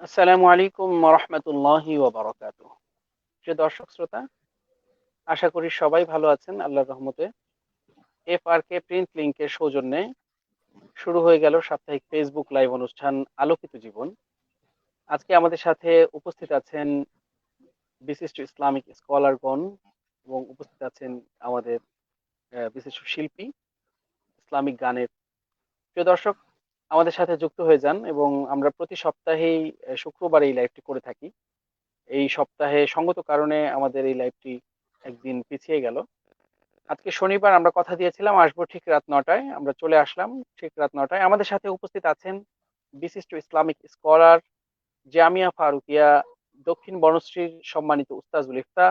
আসসালামু আলাইকুম ওয়া রাহমাতুল্লাহি ওয়া বারাকাতুহু। প্রিয় দর্শক শ্রোতা, আশা করি সবাই ভালো আছেন আল্লাহর রহমতে। এফআরকে প্রিন্ট লিংকের সৌজন্যে শুরু হয়ে গেল সাপ্তাহিক ফেসবুক লাইভ অনুষ্ঠান আলোকিত জীবন। আজকে আমাদের সাথে উপস্থিত আছেন বিশিষ্ট ইসলামিক স্কলারগণ এবং উপস্থিত আছেন আমাদের বিশিষ্ট শিল্পী, ইসলামিক গানের। প্রিয় দর্শক, আমাদের সাথে যুক্ত হয়ে যান এবং আমরা প্রতি সপ্তাহেই শুক্রবার এই লাইভটি করে থাকি। এই সপ্তাহে সঙ্গত কারণে আমাদের এই লাইভটি একদিন পিছিয়ে গেল। আজকে শনিবার আমরা কথা দিয়েছিলাম আসবো ঠিক রাত ৯টায়, আমরা চলে আসলাম ঠিক রাত ৯টায়। আমাদের সাথে উপস্থিত আছেন বিশিষ্ট ইসলামিক স্কলার, জামিয়া ফারুকিয়া দক্ষিণ বনশ্রীর সম্মানিত উস্তাজুল ইফতা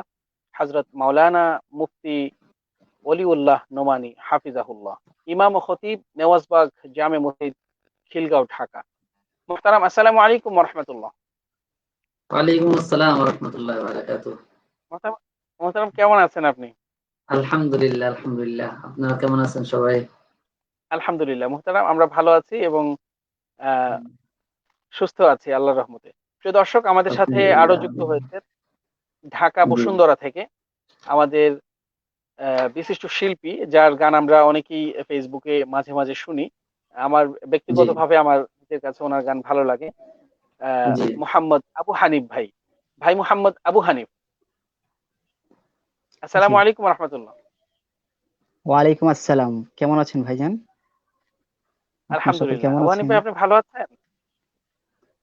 হযরত মাওলানা মুফতি ওলিউল্লাহ নোমানী হাফিজাহুল্লাহ, ইমাম ও খতিব নেওয়াজবাগ জামে মসজিদ খিলগাঁও ঢাকা। মুহতারাম, আসসালামু আলাইকুম ওয়া রাহমাতুল্লাহ। ওয়ালাইকুম আসসালাম ওয়া রাহমাতুল্লাহি ওয়া বারাকাতুহু। মুহতারাম, মুহতারাম কেমন আছেন আপনি? আলহামদুলিল্লাহ, আলহামদুলিল্লাহ। আপনারা কেমন আছেন সবাই? আলহামদুলিল্লাহ মুহতারাম, আমরা ভালো আছি এবং আহ, সুস্থ আছি আল্লাহর রহমতে। প্রিয় দর্শক, আমাদের সাথে আরো আলহামদুলিল্লাহ। যুক্ত হয়েছে ঢাকা জি, বসুন্ধরা থেকে আমাদের বিশিষ্ট শিল্পী, যার গান আমরা অনেকেই ফেসবুকে মাঝে মাঝে শুনি। আমার জি, ব্যক্তিগতভাবে আমার নিজের কাছে ওনার গান ভালো লাগে। জি, মোহাম্মদ আবু হানিফ ভাই, ভাই মোহাম্মদ আবু হানিফ, জি, আসসালামু আলাইকুম রহমতুল্লাহ। ওয়ালাইকুম আসসালাম। কেমন আছেন ভাইজান? আপনার সকল আলহামদুলিল্লাহ, কেমন আবু হানিফ আছেন? ভাই আপনি ভালো আছেন?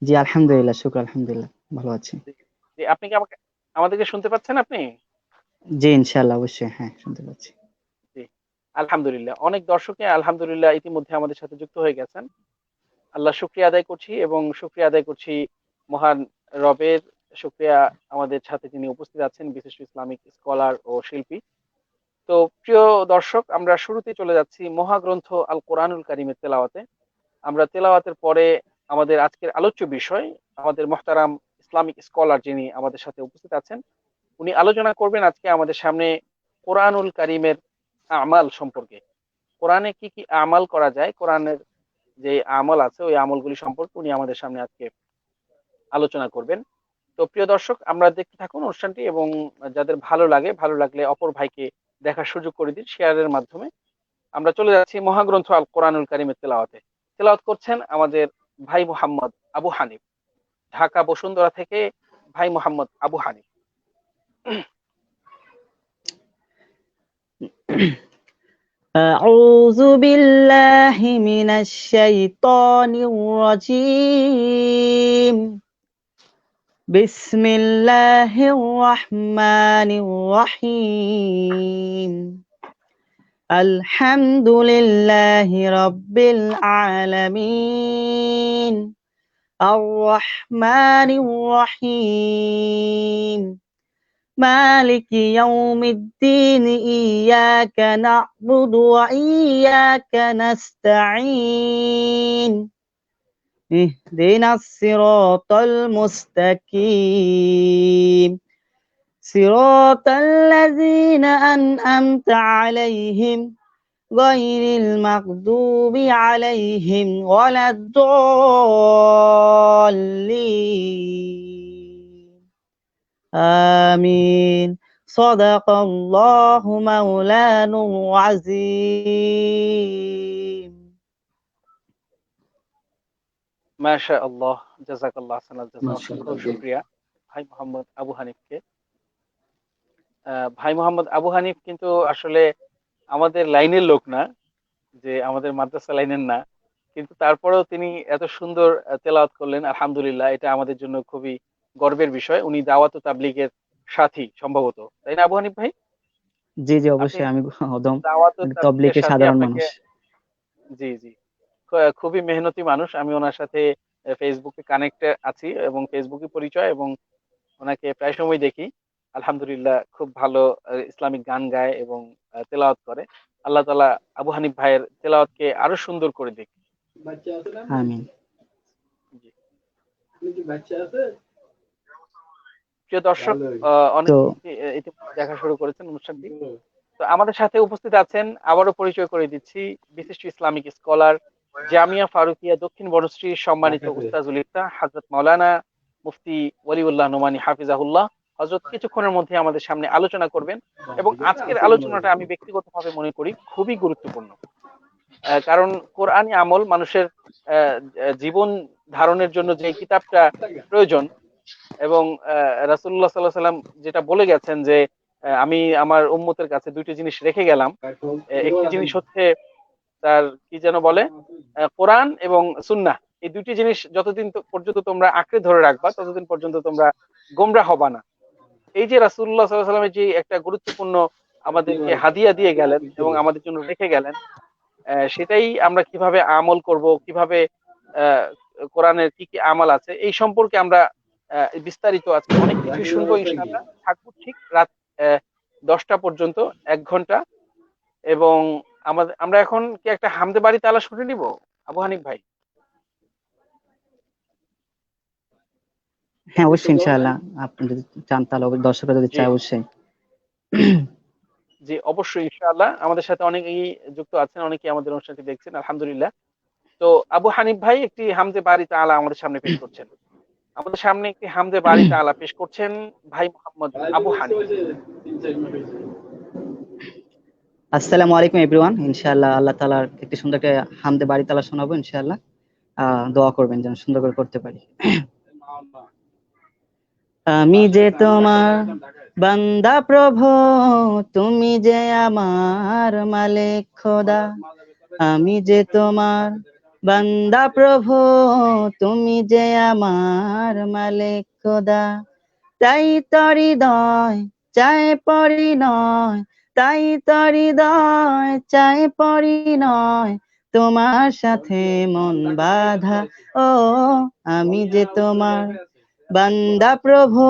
জি, আলহামদুলিল্লাহ, শুকর আলহামদুলিল্লাহ, ভালো আছি। জি, জি, আপনি কি আমাকে আমাদেরকে শুনতে পাচ্ছেন আপনি? জি, ইনশাআল্লাহ, অবশ্যই, হ্যাঁ, শুনতে পাচ্ছি। জি, আলহামদুলিল্লাহ। অনেক দর্শকই আলহামদুলিল্লাহ ইতিমধ্যে আমাদের সাথে যুক্ত হয়ে গেছেন। আল্লাহ শুকরিয়া আদায় করছি এবং শুকরিয়া আদায় করছি মহান রবের। শুকরিয়া, আমাদের সাথে যিনি উপস্থিত আছেন বিশিষ্ট ইসলামিক স্কলার ও শিল্পী। তো প্রিয় দর্শক, আমরা শুরুতে চলে যাচ্ছি মহাগ্রন্থ আল কোরআনুল কারীমের তেলাওয়াতে। আমরা তেলাওয়াতের পরে আমাদের আজকের আলোচ্য বিষয়, আমাদের মহতারাম ইসলামিক স্কলার যিনি আমাদের সাথে উপস্থিত আছেন, উনি আলোচনা করবেন আজকে আমাদের সামনে কোরআনুল কারীমের আমাল সম্পর্কে। কোরআনে কি কি আমাল করা যায়, কোরআনের যে আমল আছে ওই আমলগুলি সম্পর্কে উনি আমাদের সামনে আজকে আলোচনা করবেন। তো প্রিয় দর্শক, আমরা দেখতে থাকুন অনুষ্ঠানটি এবং যাদের ভালো লাগে, ভালো লাগলে অপর ভাইকে দেখার সুযোগ করে দিন শেয়ারের মাধ্যমে। আমরা চলে যাচ্ছি মহাগ্রন্থ আল কোরআনুল কারীমের তেলাওয়াতে। তেলাওয়াত করছেন আমাদের ভাই মোহাম্মদ আবু হানিফ, ঢাকা বসুন্ধরা থেকে ভাই মোহাম্মদ আবু হানিফ। أعوذ بالله من الشيطان الرجيم. بسم الله الرحمن الرحيم. الحمد لله رب العالمين، الرحمن الرحيم، مالك يوم الدين، إياك نعبد وإياك نستعين، اهدنا الصراط المستقيم، صراط الذين أنعمت عليهم غير المغضوب عليهم ولا الضالين، آمين. صدق الله مولانا العظيم. মাশাআল্লাহ, জাযাকাল্লাহ আহসানাল জাযা। অসংখ্য মাশাআল্লাহ। জি, শুকরিয়া ভাই মোহাম্মদ আবু হানিফকে। ভাই মোহাম্মদ আবু হানিফ কিন্তু আসলে আমাদের লাইনের লোক না, যে আমাদের মাদ্রাসা লাইনের না, কিন্তু তারপরেও তিনি এত সুন্দর তেলাওয়াত করলেন, আলহামদুলিল্লাহ। এটা আমাদের জন্য খুবই গর্বের বিষয়। উনি দাওয়াত ও তাবলীগের সাথী সম্ভবত, তাই না আবু হানিফ ভাই? জি, জি, আপনি অবশ্যই, আমি অদম দাওয়াত ও তাবলীগের তবলিগের সাথী, সাধারণ আপনাকে। মানুষ। জি, জি, খুবই মেহনতি মানুষ। আমি ওনার সাথে ফেসবুকে কানেক্টে আছি এবং ফেসবুকে পরিচয়, এবং ওনাকে প্রায় সময় দেখি। আলহামদুলিল্লাহ, খুব ভালো ইসলামিক গান গায় এবং তেলাওয়াত করে। আল্লাহ তাআলা আবু হানিফ ভাইয়ের তেলাওয়াতকে আরো সুন্দর করে দিক। আমিন। জি। প্রিয় দর্শক, তো অনেকে ইতিমধ্যে দেখা শুরু করেছেন অনুষ্ঠানটি। তো আমাদের সাথে উপস্থিত আছেন, আবারও পরিচয় করে দিচ্ছি, বিশিষ্ট ইসলামিক স্কলার, জামিয়া ফারুকিয়া দক্ষিণ বনশ্রীর সম্মানিত উস্তাজুল ইফতা হযরত মাওলানা মুফতি ওয়ালিউল্লাহ নোমানী হাফিজাহুল্লাহ হযরত কিছুক্ষণের মধ্যে আমাদের সামনে আলোচনা করবেন। এবং আজকের আলোচনাটা আমি ব্যক্তিগতভাবে মনে করি খুবই গুরুত্বপূর্ণ। কারণ কোরআনী আমল মানুষের জীবন ধারণের জন্য যে কিতাবটা প্রয়োজন, এবং রাসূলুল্লাহ সাল্লাল্লাহু আলাইহি সাল্লাম যেটা বলে গেছেন যে আমি আমার উম্মতের কাছে দুইটি জিনিস রেখে গেলাম। একটি জিনিস হচ্ছে তার কি যেন বলে, কোরআন এবং সুন্নাহ। এই দুইটি জিনিস যতদিন পর্যন্ত তোমরা আঁকড়ে ধরে রাখবা ততদিন পর্যন্ত তোমরা গোমরা হবা না। এই যে রাসূলুল্লাহ সাল্লাল্লাহু আলাইহি সাল্লামের যে একটা গুরুত্বপূর্ণ আমাদেরকে হাদিয়া দিয়ে গেলেন এবং আমাদের জন্য রেখে গেলেন, সেটাই আমরা কিভাবে আমল করব, কিভাবে আহ, কোরআনের কি কি আমল আছে এই সম্পর্কে আমরা বিস্তারিত আজকে অনেক কিছু শুনবো ইনশাআল্লাহ। থাকবো ঠিক রাত 10টা পর্যন্ত, 1 ঘন্টা। এবং আমরা এখন কি একটা হামদে বাড়ি তালা শুনে নিব আবু হানিফ ভাই? হ্যাঁ, অবশ্যই ইনশাআল্লাহ। আপনি যদি চান তাহলে দর্শকরা যদি জি চায় অবশ্যই। জি, অবশ্যই ইনশাআল্লাহ। আমাদের সাথে অনেকেই যুক্ত আছেন, অনেকেই আমাদের অনুষ্ঠানটি দেখছেন, আলহামদুলিল্লাহ। তো আবু হানিফ ভাই একটি হামদে বাড়ি তালা আমাদের সামনে পেশ করছেন। আমাদের সামনে একটি হামদে বাড়ি তালা পেশ করছেন ভাই মোহাম্মদ আবু হানিফ। আসসালামু আলাইকুম এভরিওয়ান। ইনশাআল্লাহ আল্লাহ তাআলার একটি সুন্দর একটা হামদে বাড়ি তালা শোনাবো ইনশাআল্লাহ। দোয়া করবেন যেন সুন্দর করে করতে পারি। আমি যে তোমার বান্দা প্রভু, তুমি যে আমার মালিক খোদা। আমি যে তোমার বান্দা প্রভু, তুমি যে আমার মালিক খোদা। তাই তো হৃদয় চায় পরিণয়, তাই তো হৃদয় চায় পরিণয়, তোমার সাথে মন বাঁধা। ও আমি যে তোমার বান্দা প্রভু,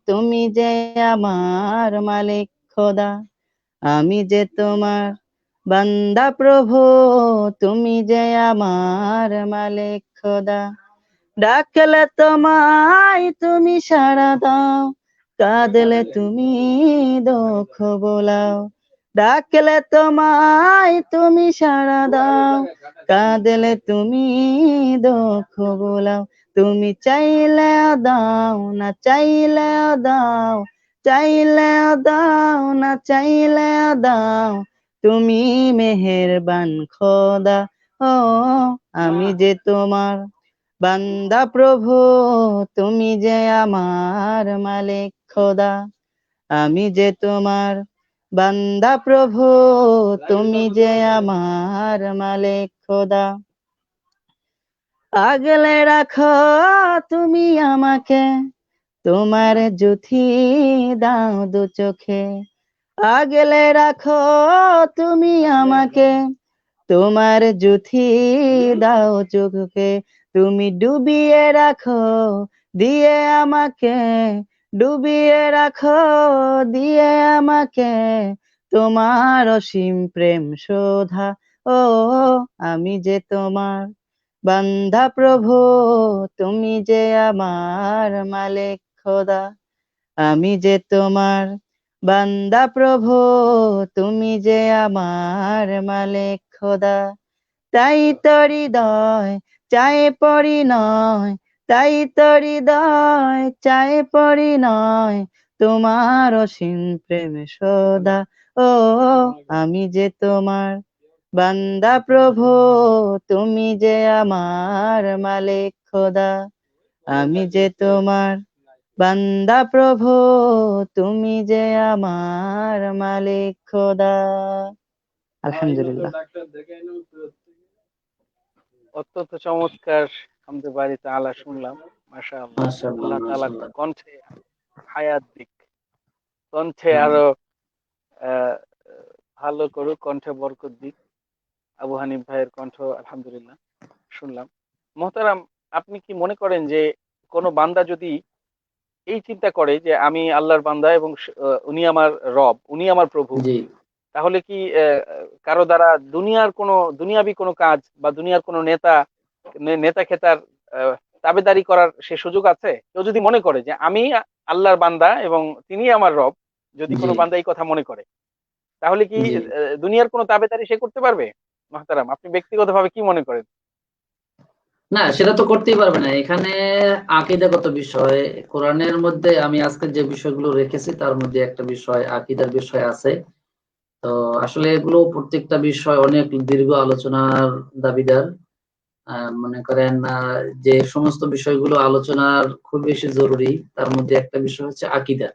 তুমি যে আমার মালিক খোদা। আমি যে তোমার বান্দা প্রভু, তুমি যে আমার মালিক খোদা। ডাকলে তোমায় তুমি সাড়া দাও, কাঁদলে তুমি দুঃখ বোলাও। ডাকলে তোমায় তুমি সাড়া দাও, কাঁদলে তুমি দুঃখ বোলাও। তুমি চাইলে দাও, না চাইলে দাও, চাইলে দাও, না চাইলে দাও, তুমি মেহেরবান খোদা। ও আমি যে তোমার বান্দা প্রভু, তুমি যে আমার মালিক খোদা। আমি যে তোমার বান্দা প্রভু, তুমি যে আমার মালিক খোদা। আগলে রাখো তুমি আমাকে, তোমার জুথি দাও দু চোখে। আগলে রাখো তুমি আমাকে, তোমার জুথি দাও চোখে। তুমি ডুবিয়ে রাখো দিয়ে আমাকে, ডুবিয়ে রাখো দিয়ে আমাকে, তোমার অসীম প্রেম শোধা। ও আমি যে তোমার বান্দা প্রভু, তুমি যে আমার মালিক খোদা। আমি যে তোমার বান্দা প্রভু, তুমি যে আমার মালিক খোদা। তাই তো হৃদয় চায় পরিণয়, তাই তো হৃদয় চায় পরিণয়, তোমার অসীম প্রেম সদা। ও আমি যে তোমার বান্দা প্রভু, তুমি যে আমার মালিক খোদা। আমি যে তোমার বান্দা প্রভু, তুমি যে আমার মালিক খোদা। আলহামদুলিল্লাহ। অত্যন্ত চমৎকার হামদে বাড়ি তালা শুনলাম, মাশাআল্লাহ। মাশাআল্লাহ, আল্লাহ তাআলা মাশাআল্লাহ। কণ্ঠে হায়াত দিক, কণ্ঠে আরো আহ, ভালো করুক, কণ্ঠে বরকত দিক। আবু হানিফ ভাইয়ের কণ্ঠ আলহামদুলিল্লাহ শুনলাম। মোহতারাম, আপনি কি মনে করেন যে কোনো বান্দা যদি এই চিন্তা করে যে আমি আল্লাহর বান্দা এবং উনি আমার রব, উনি আমার প্রভু, জি তাহলে কি কারো দ্বারা দুনিয়াবি কোনো কাজ বা দুনিয়ার কোনো নেতা খেতার তাবেদারি করার সে সুযোগ আছে? কেউ যদি মনে করে যে আমি আল্লাহর বান্দা এবং তিনি আমার রব, যদি জি কোনো বান্দা এই কথা মনে করে, তাহলে কি জি দুনিয়ার কোনো তাবেদারি সে করতে পারবে? মাহতারাম, আপনি ব্যক্তিগতভাবে কি মনে করেন? না, সেটা তো করতেই পারবে না। এখানে আকীদাগত বিষয় কোরআনের মধ্যে আমি আজকে যে বিষয়গুলো রেখেছি তার মধ্যে একটা বিষয় আকীদার বিষয় আছে। তো আসলে এগুলো প্রত্যেকটা বিষয় অনেক দীর্ঘ আলোচনার দাবিদার। মনে করেন যে সমস্ত বিষয়গুলো আলোচনার খুব বেশি জরুরি তার মধ্যে একটা বিষয় হচ্ছে আকীদা।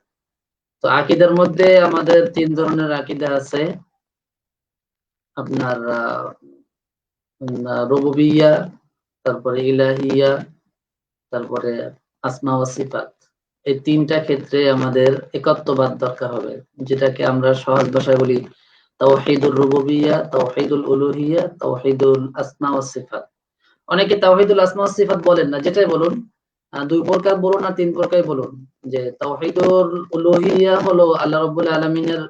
তো আকীদার মধ্যে আমাদের ৩ ধরনের আকীদা আছে। আপনার রুবুবিয়্যা, তারপরে ইলাহিয়্যা, তারপরে আসমা ওয়া সিফাত। এই ৩টা ক্ষেত্রে আমাদের একাত্মবাদ দরকার হবে, যেটাকে আমরা সহজ ভাষায় বলি তাওহীদুর রুবুবিয়্যা, তাওহীদুল উলুহিয়্যা, তাওহীদুল আসমা ওয়া সিফাত। অনেকে তাওহীদুল আসমা ওয়া সিফাত বলেন না, যেটাই বলুন ২ প্রকার বলুন আর ৩ প্রকারই বলুন। যে তাওহীদুল উলুহিয়্যা হলো আল্লাহ রাব্বুল আলামিনের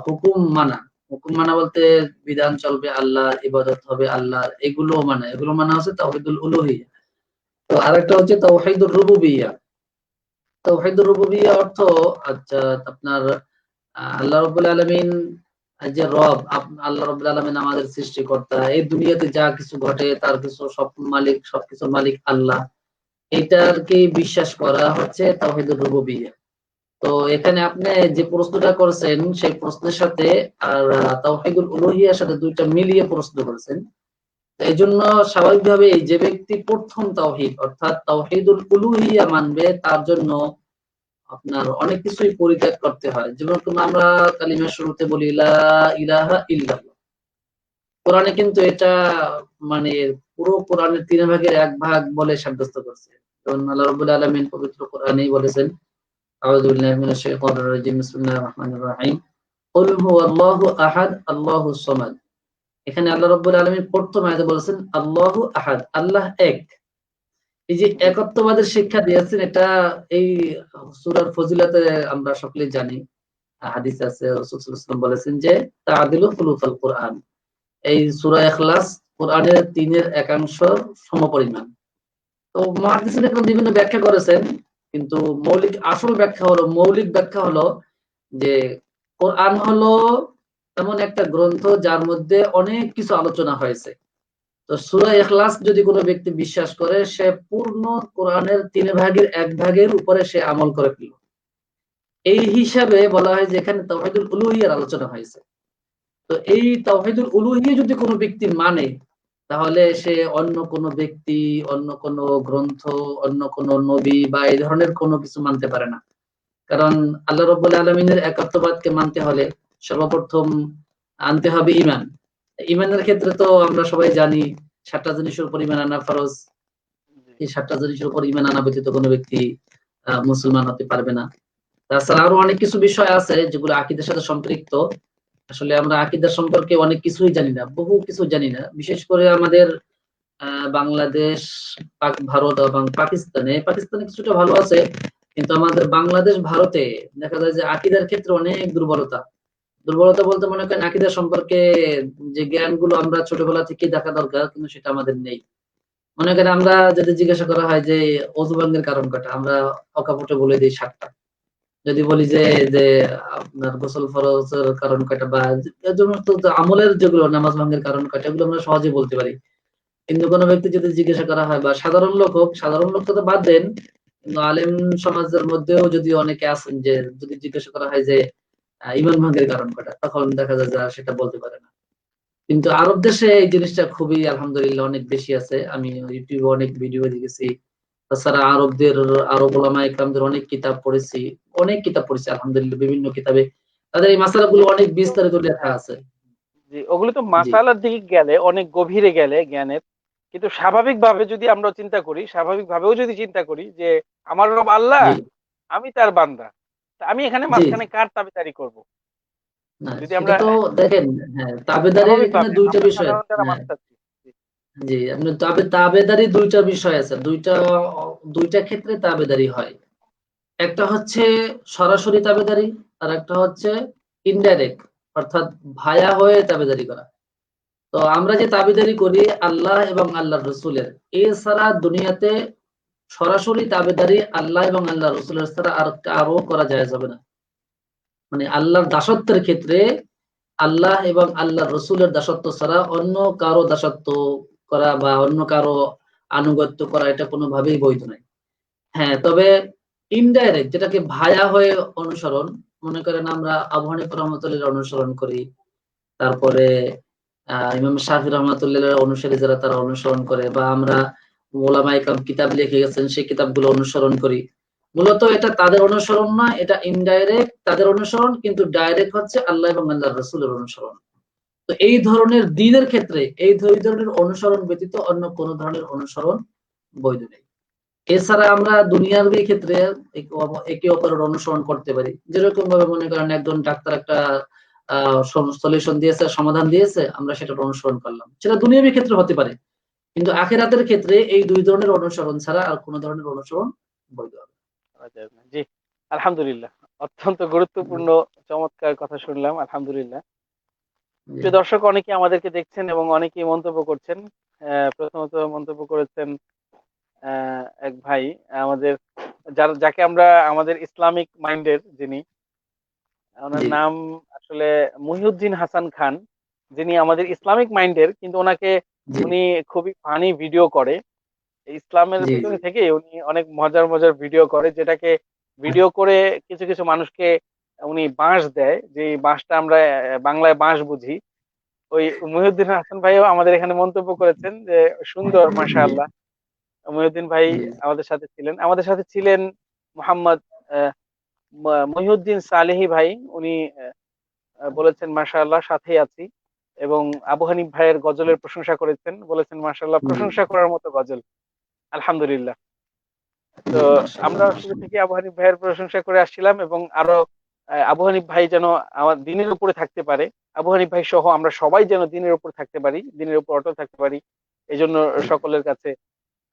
হুকুম মানা। হুকুম মানা বলতে বিধান চলবে আল্লাহর, ইবাদত হবে আল্লাহর, এগুলো মানা হচ্ছে তাওহীদুল উলুহিয়্যা। তো আরেকটা হচ্ছে তাওহীদুর রুবুবিয়্যা। তাওহীদুর রুবুবিয়্যা অর্থ আচ্ছা আপনার আল্লাহ রাব্বুল আলামিন যে রব, আল্লাহ রাব্বুল আলামিন আমাদের সৃষ্টিকর্তা। এই দুনিয়াতে যা কিছু ঘটে তার কিছু সবকিছুর মালিক আল্লাহ। এটাকে বিশ্বাস করা হচ্ছে তাওহীদুর রুবুবিয়্যা। তো এখানে আপনি যে প্রশ্নটা করেছেন সেই প্রশ্নের সাথে আর তাওহীদুল উলুহিয়্যার সাথে ২ টা মিলিয়ে প্রশ্ন করেছেন। এইজন্য স্বাভাবিকভাবেই যে ব্যক্তি প্রথম তাওহীদ অর্থাৎ তাওহীদুল উলুহিয়্যা মানবে তার জন্য আপনার অনেক কিছুই পরিত্যাগ করতে হয়। যেরকম আমরা কালিমার শুরুতে বলি লা ইলাহা ইল্লাল্লাহ। কোরআনে কিন্তু এটা মানে পুরো কোরআনের ৩ ভাগের ১ ভাগ বলে সাব্যস্ত করছে। যেমন আল্লাহ রাব্বুল আলামিন পবিত্র কোরআনেই বলেছেন আউযু বিল্লাহি মিনাশ শাইতানির রাজিম বিসমিল্লাহির রহমানির রহিম কুল হুয়াল্লাহু আহাদ আল্লাহুস সামাদ। এখানে আল্লাহ রাব্বুল আলামিন প্রথম আয়াতে বলেছেন আল্লাহু আহাদ, আল্লাহ এক। এই যে জি একত্ববাদের শিক্ষা দিয়েছেন এটা এই সূরার ফজিলতে আমরা সকলেই জানি। হাদিস আছে রাসূল সাল্লাল্লাহু আলাইহি ওয়াসাল্লাম বলেছেন যে তাআদিলু সুলুসাল কোরআন। এই সূরা ইখলাস কোরআনের ৩ এর একাংশ সমপরিমাণ। তো মুহাদ্দিসিন একরাম বিভিন্ন ব্যাখ্যা করেছেন, কিন্তু মৌলিক ব্যাখ্যা হলো যে কোরআন হলো এমন একটা গ্রন্থ যার মধ্যে অনেক কিছু আলোচনা হয়েছে। তো সূরা ইখলাস যদি কোনো ব্যক্তি বিশ্বাস করে সে পূর্ণ কোরআনের ৩ ভাগের ১ ভাগের উপরে সে আমল করে ফেলল। এই হিসাবে বলা হয় যে এখানে তাওহীদুল উলুহিয়্যার আলোচনা হয়েছে। তো এই তাওহীদুল উলুহিয়্যা যদি কোনো ব্যক্তি মানে তাহলে সে অন্য কোনো ব্যক্তি, অন্য কোনো গ্রন্থ, অন্য কোনো নবী বা এই ধরনের কোনো কিছু মানতে পারে না। কারণ আল্লাহ রাব্বুল আলামিনের একাত্মবাদকে মানতে হলে সর্বপ্রথম আনতে হবে ঈমান। ঈমানের ক্ষেত্রে তো আমরা সবাই জানি ৭টা জিনিসের উপর ঈমান আনা ফরজ। জি এই ৭টা জিনিসের উপর ঈমান আনা ব্যতীত কোনো ব্যক্তি মুসলমান হতে পারবে না। তাছাড়া আরো অনেক কিছু বিষয় আছে যেগুলো আকীদার সাথে সম্পৃক্ত। আসলে আমরা আকীদা সম্পর্কে অনেক কিছুই জানি না, বহু কিছু জানি না। বিশেষ করে আমাদের বাংলাদেশ, ভারত এবং পাকিস্তানে কিছুটা ভালো আছে। কিন্তু আমাদের বাংলাদেশ, ভারতে দেখা যায় যে আকীদার ক্ষেত্রে অনেক দুর্বলতা। দুর্বলতা বলতে মনে করেন আকীদা সম্পর্কে যে জ্ঞানগুলো আমরা ছোটবেলা থেকেই দেখা দরকার কিন্তু সেটা আমাদের নেই। মনে করেন আমরা যদি জিজ্ঞাসা করা হয় যে অজু ভঙ্গের কারণ কয়টা? আমরা অকাপটে বলে দেই ৭ টা। যদি বলি যে যে আপনার গোসল ফরজের কারণ কয়টা বা এর জন্য তো আমলের যেগুলো নামাজ ভঙ্গের কারণ কয়টা এগুলো আমরা সহজেই বলতে পারি। কিন্তু কোনো ব্যক্তি যদি জিজ্ঞাসা করা হয় বা সাধারণ লোক হোক, সাধারণ লোক তো বাদ দেন, কিন্তু আলেম সমাজের মধ্যেও যদি অনেকে আছেন যে যদি জিজ্ঞাসা করা হয় যে ঈমান ভঙ্গের কারণ কয়টা? তখন দেখা যায় যে সেটা বলতে পারে না। কিন্তু আরব দেশে এই জিনিসটা খুবই আলহামদুলিল্লাহ অনেক বেশি আছে। আমি ইউটিউবে অনেক ভিডিও দেখেছি। তাছাড়া আরব ওলামায়ে কেরামদের অনেক কিতাব পড়েছি আলহামদুলিল্লাহ বিভিন্ন কিতাবে। তাদের এই মাসালাগুলো অনেক বিস্তারিত লেখা হ্যাঁ আছে। জি ওগুলো তো জি, মাসালার দিকে গেলে অনেক গভীরে গেলে জ্ঞানের, কিন্তু স্বাভাবিকভাবে যদি আমরা চিন্তা করি, স্বাভাবিকভাবেও যদি চিন্তা করি যে আমার রব আল্লাহ, জি, আমি তার বান্দা, তা আমি এখানে জি, মাঝখানে কার দাবিদারি করব? না যদি সেটা আমরা তো দেখেন, হ্যাঁ, তাবেদারির এখানে স্বাভাবিকভাবে ২ টা আমরা বিষয় সাধারণ আছে। যারা হ্যাঁ, মানুষ আছি। জি জি, আপনি তাবেদারি ২ টা বিষয় আছে। ২ টা ক্ষেত্রে তাবেদারি হয়। একটা হচ্ছে সরাসরি তাবেদারি, আর একটা হচ্ছে ইনডাইরেক্ট অর্থাৎ ভায়া হয়ে তাবেদারি করা। তো আমরা যে তাবেদারি করি আল্লাহ এবং আল্লাহর রসুলের, এছাড়া দুনিয়াতে সরাসরি তাবেদারি আল্লাহ এবং আল্লাহ রসুলের ছাড়া আর কারো করা জায়েজ হবে না। মানে আল্লাহর দাসত্বের ক্ষেত্রে আল্লাহ এবং আল্লাহর রসুলের দাসত্ব ছাড়া অন্য কারো দাসত্ব করা বা অন্য কারো আনুগত্য করা এটা কোনোভাবেই বৈধ নয়। হ্যাঁ, তবে ইনডাইরেক্ট যেটাকে ভায়া হয়ে অনুসরণ, মনে করেন আমরা আবু হানিফা রহমাতুল্লাহ অনুসরণ করি, তারপরে ইমাম শাফি রহমাতুল্লাহ অনুসারী যারা তারা অনুসরণ করে, বা আমরা ওলামায়ে কেরাম কিতাব লিখে গেছেন সেই কিতাবগুলো অনুসরণ করি। মূলত এটা তাদের অনুসরণ নয়, এটা ইনডাইরেক্ট তাদের অনুসরণ, কিন্তু ডাইরেক্ট হচ্ছে আল্লাহ এবং আল্লাহর রাসূলের অনুসরণ। তো এই ধরনের দ্বীনের ক্ষেত্রে এই দুই ধরনের অনুসরণ ব্যতীত অন্য কোন ধরনের অনুসরণ বৈধ নেই। এছাড়া আমরা দুনিয়ার ক্ষেত্রে একে অপরের অনুসরণ করতে পারি। যেরকম ভাবে মনে করেন একজন ডাক্তার একটা সলিউশন দিয়েছে, সমাধান দিয়েছে, আমরা সেটার অনুসরণ করলাম, সেটা দুনিয়াবী ক্ষেত্রে হতে পারে, কিন্তু আখিরাতের ক্ষেত্রে এই দুই ধরনের অনুসরণ ছাড়া আর কোন ধরনের অনুসরণ বৈধ হবে না। জি, আলহামদুলিল্লাহ, অত্যন্ত গুরুত্বপূর্ণ চমৎকার কথা শুনলাম, আলহামদুলিল্লাহ। জি। প্রিয় দর্শক, অনেকে আমাদেরকে দেখছেন এবং অনেকেই মন্তব্য করছেন। প্রথমত মন্তব্য করেছেন এক ভাই আমাদের, যাকে আমরা আমাদের ইসলামিক মাইন্ডের যিনি, ওনার জি, নাম আসলে মহিউদ্দিন হাসান খান, যিনি আমাদের ইসলামিক মাইন্ডের, কিন্তু ওনাকে জি, উনি খুবই ফানি ভিডিও করে, ইসলামের জি, ভিতরে থেকে উনি অনেক মজার মজার ভিডিও করে, যেটাকে ভিডিও করে কিছু কিছু মানুষকে উনি বাঁশ দেয়, যে এই বাঁশটা আমরা বাংলায় বাঁশ বুঝি। ওই মহিউদ্দিন হাসান ভাইও আমাদের এখানে মন্তব্য করেছেন যে সুন্দর, জি, মাশাআল্লাহ। মহিউদ্দিন ভাই জি, আমাদের সাথে ছিলেন মোহাম্মদ মহিউদ্দিন সালেহি ভাই, উনি বলেছেন মাশাআল্লাহ, সাথেই আছি। এবং আবু হানিফ ভাইয়ের গজলের প্রশংসা করেছেন, বলেছেন মাশাআল্লাহ, জি, প্রশংসা করার মতো গজল, আলহামদুলিল্লাহ। তো জি, আমরা মাশাআল্লাহ। শুরু থেকে আবু হানিফ ভাইয়ের প্রশংসা করে আসছিলাম, এবং আরো আবু হানিফ ভাই যেন আমার দিনের উপরে থাকতে পারে, আবু হানিফ ভাই সহ আমরা সবাই যেন দিনের উপর থাকতে পারি, দিনের উপর অটল থাকতে পারি, এই জন্য সকলের কাছে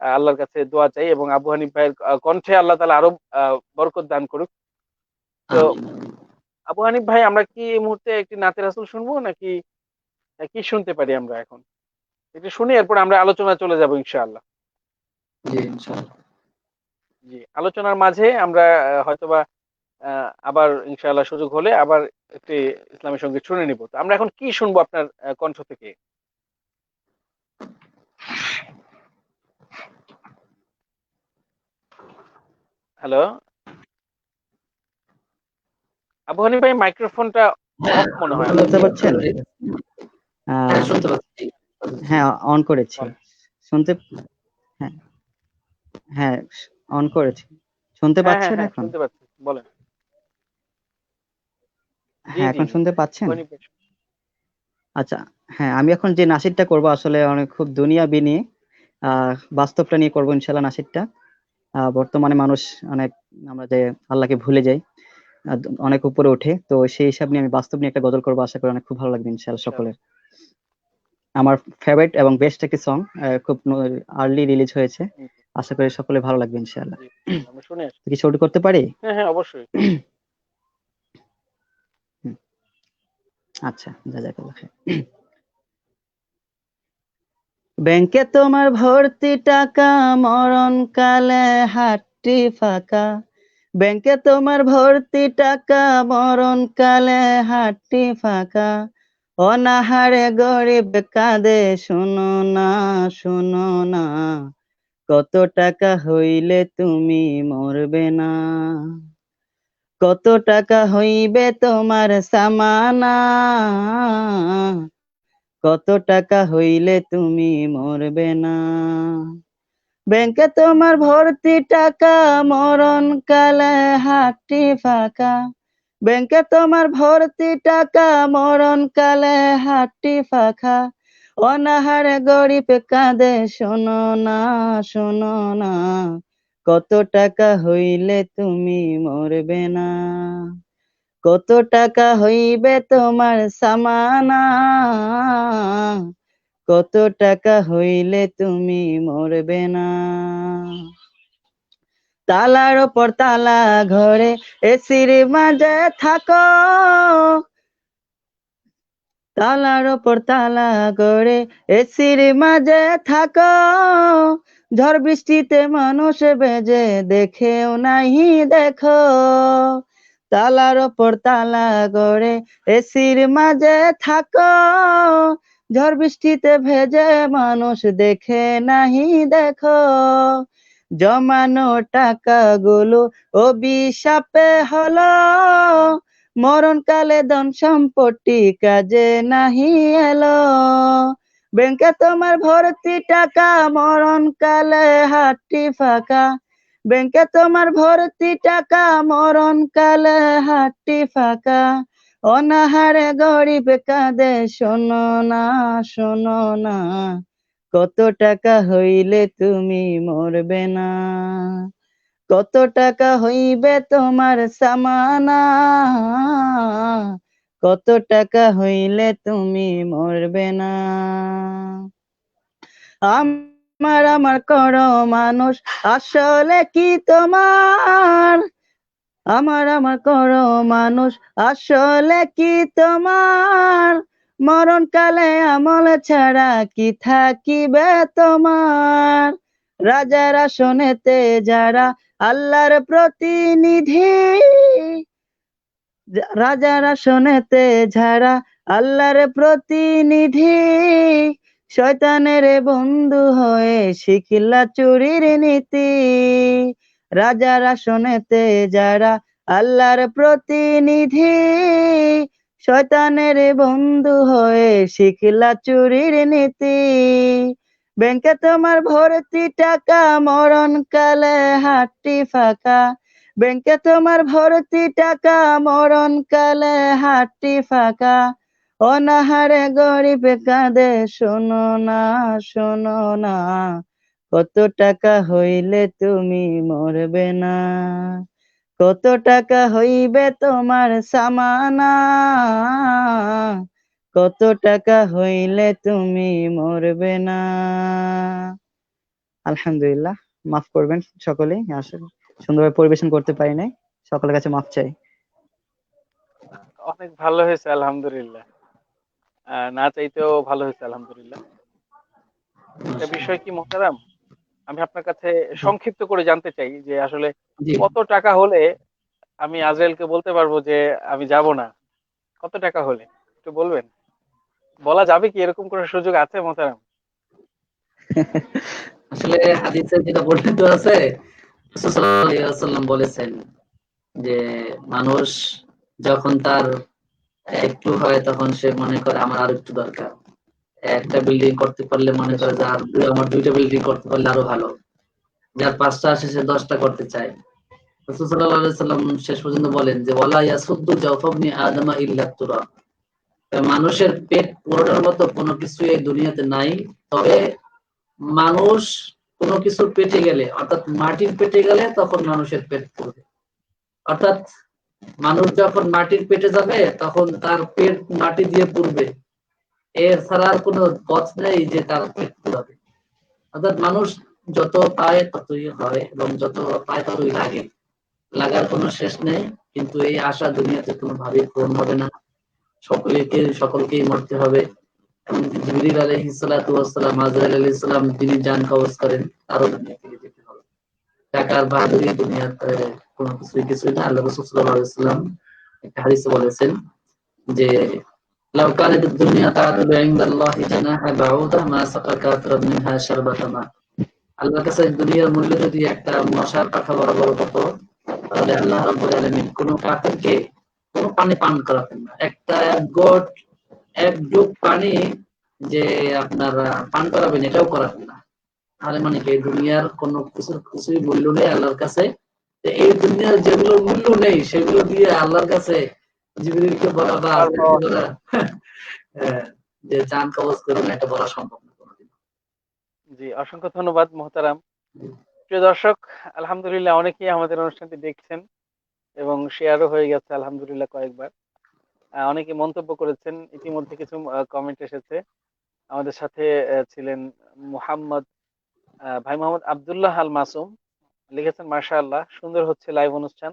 আল্লাহর কাছে দোয়া চাই, এবং আবু হানিফ ভাইয়ের কণ্ঠে আল্লাহ তাআলা আরো বরকত দান করুক। তো আমিন। আবু হানিফ ভাই, আমরা কি এই মুহূর্তে একটি নাতে রাসূল শুনবো, নাকি কি শুনতে পারি আমরা এখন? একটু শুনি, এরপর আমরা আলোচনা চলে যাব ইনশাআল্লাহ। জি, ইনশাআল্লাহ। জি, আলোচনার মাঝে আমরা হয়তোবা আবার ইনশাআল্লাহ সুযোগ হলে আবার একটি ইসলামী সঙ্গীত শুনে নিব। তো আমরা এখন কি শুনবো আপনার কণ্ঠ থেকে? হ্যালো, আবু হানিফ ভাই, মাইক্রোফোনটা হ্যাঁ, অফ মনে হয় শুনতে আপনার। পাচ্ছেন? হ্যাঁ, আহ, শুনতে পাচ্ছি। হ্যাঁ, অন করেছি। বলেন। শুনতে, হ্যাঁ, হ্যাঁ, অন করেছি। শুনতে হ্যাঁ, হ্যাঁ, পাচ্ছেন হ্যাঁ, এখন? শুনতে পাচ্ছি, বলেন। জি, হ্যাঁ, জি, এখন শুনতে আবু পাচ্ছেন? হানিফ ভাই। আচ্ছা, হ্যাঁ, আমি এখন যে নাসিরটা করব আসলে অনেক খুব দুনিয়াবি নিয়ে, বাস্তবটা নিয়ে করবো ইনশাল্লাহ নাসিরটা। বর্তমানে মানুষ অনেক, আমরা যে আল্লাহকে ভুলে যাই, অনেক উপরে ওঠে, তো সেই হিসাব নিয়ে আমি বাস্তব নিয়ে একটা গজল করবো, আশা করি অনেক খুব ভালো লাগবে ইনশাল্লাহ সকলের। ইনশাআল্লাহ। আমার ফেভারিট এবং বেস্ট একটি সং, খুব আর্লি রিলিজ হয়েছে, জি, আশা করি সকলে ভালো লাগবে ইনশাল্লাহ। জি, আমরা শুনে আসি। কি শুরু করতে পারি? হ্যাঁ, হ্যাঁ, অবশ্যই। হুম, আচ্ছা, জাযাকাল্লাহ খাইর। ব্যাংকে তোমার ভর্তি টাকা, মরণ কালে হাতটি ফাঁকা। ব্যাংকে তোমার ভর্তি টাকা, মরণ কালে হাতটি ফাঁকা। অনাহারে গরিব কাঁদে, শুনো না, শুনো না। কত টাকা হইলে তুমি মরবে না? কত টাকা হইবে তোমার সামানা? কত টাকা হইলে তুমি মরবে না? ব্যাংকে তোমার ভর্তি টাকা, মরণ কালে হাতটি ফাঁকা। ব্যাংকে তোমার ভর্তি টাকা, মরণ কালে হাতটি ফাঁকা। অনাহারে গরিব কাঁদে, শোনো না, শোনো না। কত টাকা হইলে তুমি মরবে না? কত টাকা হইবে তোমার সামানা? কত টাকা হইলে তুমি মরবে না? তালার ওপর তালা ঘরে, এসির মাঝে থাকো। তালার ওপর তালা ঘরে, এসির মাঝে থাকো। ঝড় বৃষ্টিতে মানুষ বেজে, দেখেও নাহি দেখো। তালার ওপর তালা ঘরে, এসির মাঝে থাকো। ঝড় বৃষ্টিতে ভেজে মানুষ দেখে নাহি দেখো, জমানো টাকাগুলো অভিশাপে হলো, মরণকালে ধন সম্পত্তি কাজে নাহি এলো। ব্যাংকে তোমার ভর্তি টাকা, মরণকালে হাতটি ফাঁকা। ব্যাংকে তোমার ভর্তি টাকা, মরণকালে হাতটি ফাঁকা। অনাহারে গরিব কাঁদে, শোনো না শোনো না, কত টাকা হইলে তুমি মরবে না, কত টাকা হইবে তোমার সামানা, কত টাকা হইলে তুমি মরবে না। আমার করো মানুষ, আসলে কি তোমার? আমার করো মানুষ, আসলে কি তোমার? মরণকালে আমল ছাড়া কি থাকিবে তোমার? রাজার আসনেতে যারা আল্লাহর প্রতিনিধি, রাজার আসনেতে যারা আল্লাহর প্রতিনিধি, শয়তানের বন্ধু হয়ে শিখিলা চুরির নীতি। রাজার আসনেতে যারা আল্লাহর প্রতিনিধি, শয়তানের বন্ধু হয়ে শিখিলা চুরির নীতি। ব্যাংকে তোমার ভর্তি টাকা, মরণকালে হাতটি ফাঁকা। ব্যাংকে তোমার ভর্তি টাকা, মরণকালে হাতটি ফাঁকা। অনাহারে গরিব কাঁদে, শোনো না শোনো না, কত টাকা হইলে তুমি মরবে না, কত টাকা হইবে তোমার সামানা, কত টাকা হইলে তুমি মরবে না। আলহামদুলিল্লাহ, মাফ করবেন সকলেই, আসলে সুন্দরভাবে পরিবেশন করতে পারি নাই, সকলের কাছে মাফ চাই। অনেক ভালো হয়েছে আলহামদুলিল্লাহ। না চাইতেও ভালো হয়েছে আলহামদুলিল্লাহ। একটা বিষয় কি মোহতারাম, আমি আপনার কাছে সংক্ষিপ্ত করে জানতে চাই যে আসলে জি, কত টাকা হলে আমি আজরাইলকে বলতে পারবো যে আমি যাব না? কত টাকা হলে একটু বলবেন? বলা যাবে কি, এরকম কোনো সুযোগ আছে মোহতারাম? আসলে হাদিসে যেটা বর্ণিত আছে, রাসূল সাল্লাল্লাহু আলাইহি ওয়াসাল্লাম বলেছেন যে মানুষ যখন তার একটু হয় তখন সে মনে করে আমার আর একটু দরকার। একটা বিল্ডিং করতে পারলে মনে করে যে আমার ২টা বিল্ডিং করতে পারলে আরো ভালো। যার ৫টা আসে সে ১০টা করতে চায়। রাসূল সাল্লাল্লাহু আলাইহি ওয়াসাল্লাম শেষ পর্যন্ত বলেন যে ওয়ালা ইয়াসুদ্দু জাওফাবনি আদমা ইল্লা তুরাব। মানুষের পেট পুরোটার মতো কোনো কিছু এই দুনিয়াতে নাই। তবে মানুষ কোনো কিছুর পেটে গেলে, অর্থাৎ মাটির পেটে গেলে তখন মানুষের পেট পুরবে। অর্থাৎ মানুষ যখন মাটির পেটে যাবে তখন তার পেট মাটি দিয়ে পুরবে, এর ছাড়া আর কোনো পথ নেই যে তার পেট পুরাবে। অর্থাৎ মানুষ যত পায় ততই হয় এবং যত পায় ততই লাগে, লাগার কোনো শেষ নেই। কিন্তু এই আশা দুনিয়াতে কোনোভাবেই পূরণ হবে না, সকলকেই মরতে হবে। জিবরিল আলাইহিস সালাতু ওয়াস সালাম, আজরাইল আলাইহিস সালাম যিনি জান কবজ করেন, তারও দুনিয়া থেকে যেতে হবে। টাকার বাহাদুরি দুনিয়াতে কোনো কিছুই না। আল্লাহ রাসূল সাল্লাল্লাহু আলাইহি ওয়াসাল্লাম একটা হাদিসে বলেছেন যে লাউ কানাত দুনিয়া তাআদুলু ইনদাল্লাহি জানাহা বাউদা মা সাকা কাফিরুন মিনহা শারবাতা মা। আল্লাহর কাছে দুনিয়ার মূল্য যদি একটা মশার পাখা বরাবর হতো, তাহলে আল্লাহ রাব্বুল আলামিন কোনো কাফিরকে কোনো পানি পান করাতেন না। এক ডুব পানি যে আপনার পান করাবেন এটাও করাবেন না। তাহলে মানে কি এই দুনিয়ার কোনো কিছুই মূল্য নেই আল্লাহর কাছে। এই দুনিয়ার যেগুলো মূল্য নেই সেগুলো দিয়ে আল্লাহর কাছে জিবরিলকে বলা বা পার আজরাইলকে পাওয়া। বলা যে জান কবজ করুন, এটা বলা সম্ভব না কোনোদিন। জি, অসংখ্য ধন্যবাদ মোহতারাম। প্রিয় দর্শক, আলহামদুলিল্লাহ অনেকেই আমাদের অনুষ্ঠানটি দেখছেন এবং শেয়ারও হয়ে গেছে আলহামদুলিল্লাহ কয়েকবার। অনেকে মন্তব্য করেছেন, ইতিমধ্যে কিছু কমেন্ট এসেছে। আমাদের সাথে ছিলেন মুহাম্মদ ভাই মোহাম্মদ আব্দুল্লাহ আল মাসুম, লিখেছেন মাশাআল্লাহ সুন্দর হচ্ছে লাইভ অনুষ্ঠান,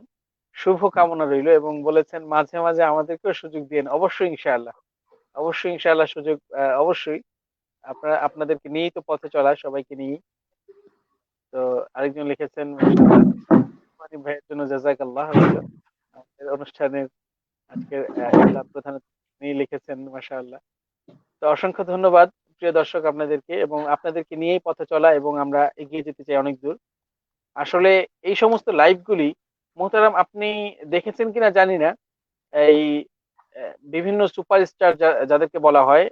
শুভ কামনা রইল, এবং বলেছেন মাঝে মাঝে আমাদেরকেও সুযোগ দিন। অবশ্যই ইনশাআল্লাহ, অবশ্যই ইনশাআল্লাহ সুযোগ, অবশ্যই আপনাদেরকে নিয়েই তো পথে চলা, সবাইকে নিয়েই। তো আরেকজন লিখেছেন মাশাআল্লাহ, মানিক ভাইয়ের জন্য জাযাকাল্লাহ রইল। আমাদের অনুষ্ঠানের আজকের ইসলাম প্রধান তিনি লিখেছেন মাশাআল্লাহ। তো অসংখ্য ধন্যবাদ প্রিয় দর্শক আপনাদেরকে, এবং আপনাদেরকে নিয়েই পথে চলা, এবং আমরা এগিয়ে যেতে চাই অনেক দূর। আসলে এই সমস্ত লাইভগুলি মোহতারাম আপনি দেখেছেন কিনা জানি না, এই বিভিন্ন সুপারস্টার যাদেরকে বলা হয়,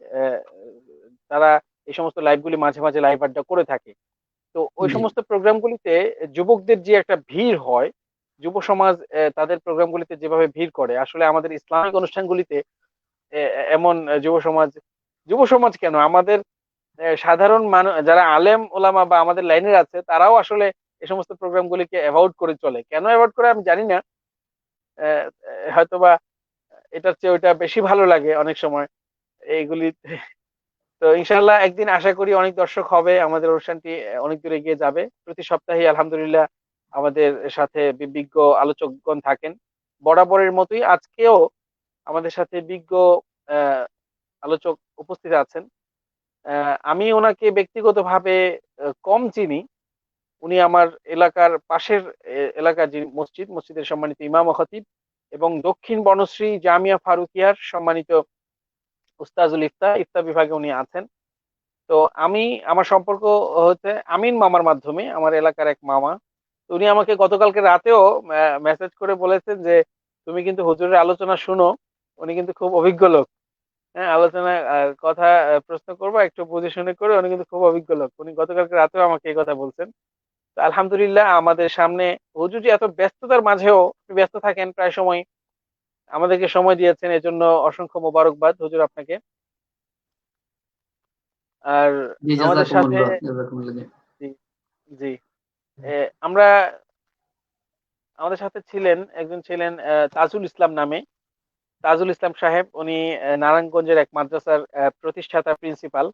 তারা এই সমস্ত লাইভগুলি মাঝে মাঝে লাইভ আড্ডা করে থাকে। তো ওই জি সমস্ত প্রোগ্রামগুলিতে যুবকদের যে একটা ভিড় হয়, যুব সমাজ তাদের প্রোগ্রামগুলিতে যেভাবে ভিড় করে, আসলে আমাদের ইসলামিক অনুষ্ঠানগুলিতে এমন যুব সমাজ কেন, আমাদের সাধারণ মানুষ যারা আলেম ওলামা বা আমাদের লাইনের আছে, তারাও আসলে এই সমস্ত প্রোগ্রামগুলিকে অ্যাভয়েড করে চলে। কেন অ্যাভয়েড করে আমি জানি না, হয়তোবা এটার চেয়ে ওইটা বেশি ভালো লাগে অনেক সময় এইগুলি। তো ইনশাআল্লাহ একদিন আশা করি অনেক দর্শক হবে, আমাদের অনুষ্ঠানটি অনেক দূর এগিয়ে যাবে। প্রতি সপ্তাহে আলহামদুলিল্লাহ আমাদের সাথে বিজ্ঞ আলোচকগণ থাকেন। বরাবরের মতোই আজকেও আমাদের সাথে বিজ্ঞ আহ, আলোচক উপস্থিত আছেন। আমি ওনাকে ব্যক্তিগতভাবে কম চিনি। উনি আমার এলাকার পাশের এলাকার যে মসজিদের সম্মানিত ইমাম ও খতিব, এবং দক্ষিণ বনশ্রী জামিয়া ফারুকিয়ার সম্মানিত উস্তাজুল ইফতা বিভাগে উনি আছেন। তো আমার সম্পর্ক হচ্ছে আমিন মামার মাধ্যমে, আমার এলাকার এক মামা। তো উনি আমাকে গতকালকে রাতেও মেসেজ করে বলেছেন যে তুমি কিন্তু হুজুরের আলোচনা শুনো, উনি কিন্তু খুব অভিজ্ঞ লোক। হ্যাঁ, আলোচনা কথা প্রশ্ন করবো একটু বুঝে শুনে করে, উনি কিন্তু খুব অভিজ্ঞ লোক। উনি গতকালকে রাতেও আমাকে এই কথা বলছেন। তো আলহামদুলিল্লাহ আমাদের সামনে হুজুর যে এত ব্যস্ততার মাঝেও ব্যস্ত থাকেন প্রায় সময়, আমাদেরকে সময় দিয়েছেন, এজন্য অসংখ্য মোবারকবাদ হুজুর আপনাকে। আর জি আমাদের সাথে জাযাকুমুল্লাহ জি। জি জি আমরা আমাদের সাথে একজন ছিলেন তাজুল ইসলাম নামে, তাজুল ইসলাম সাহেব। উনি নারায়ণগঞ্জের এক মাদ্রাসার প্রতিষ্ঠাতা প্রিন্সিপাল,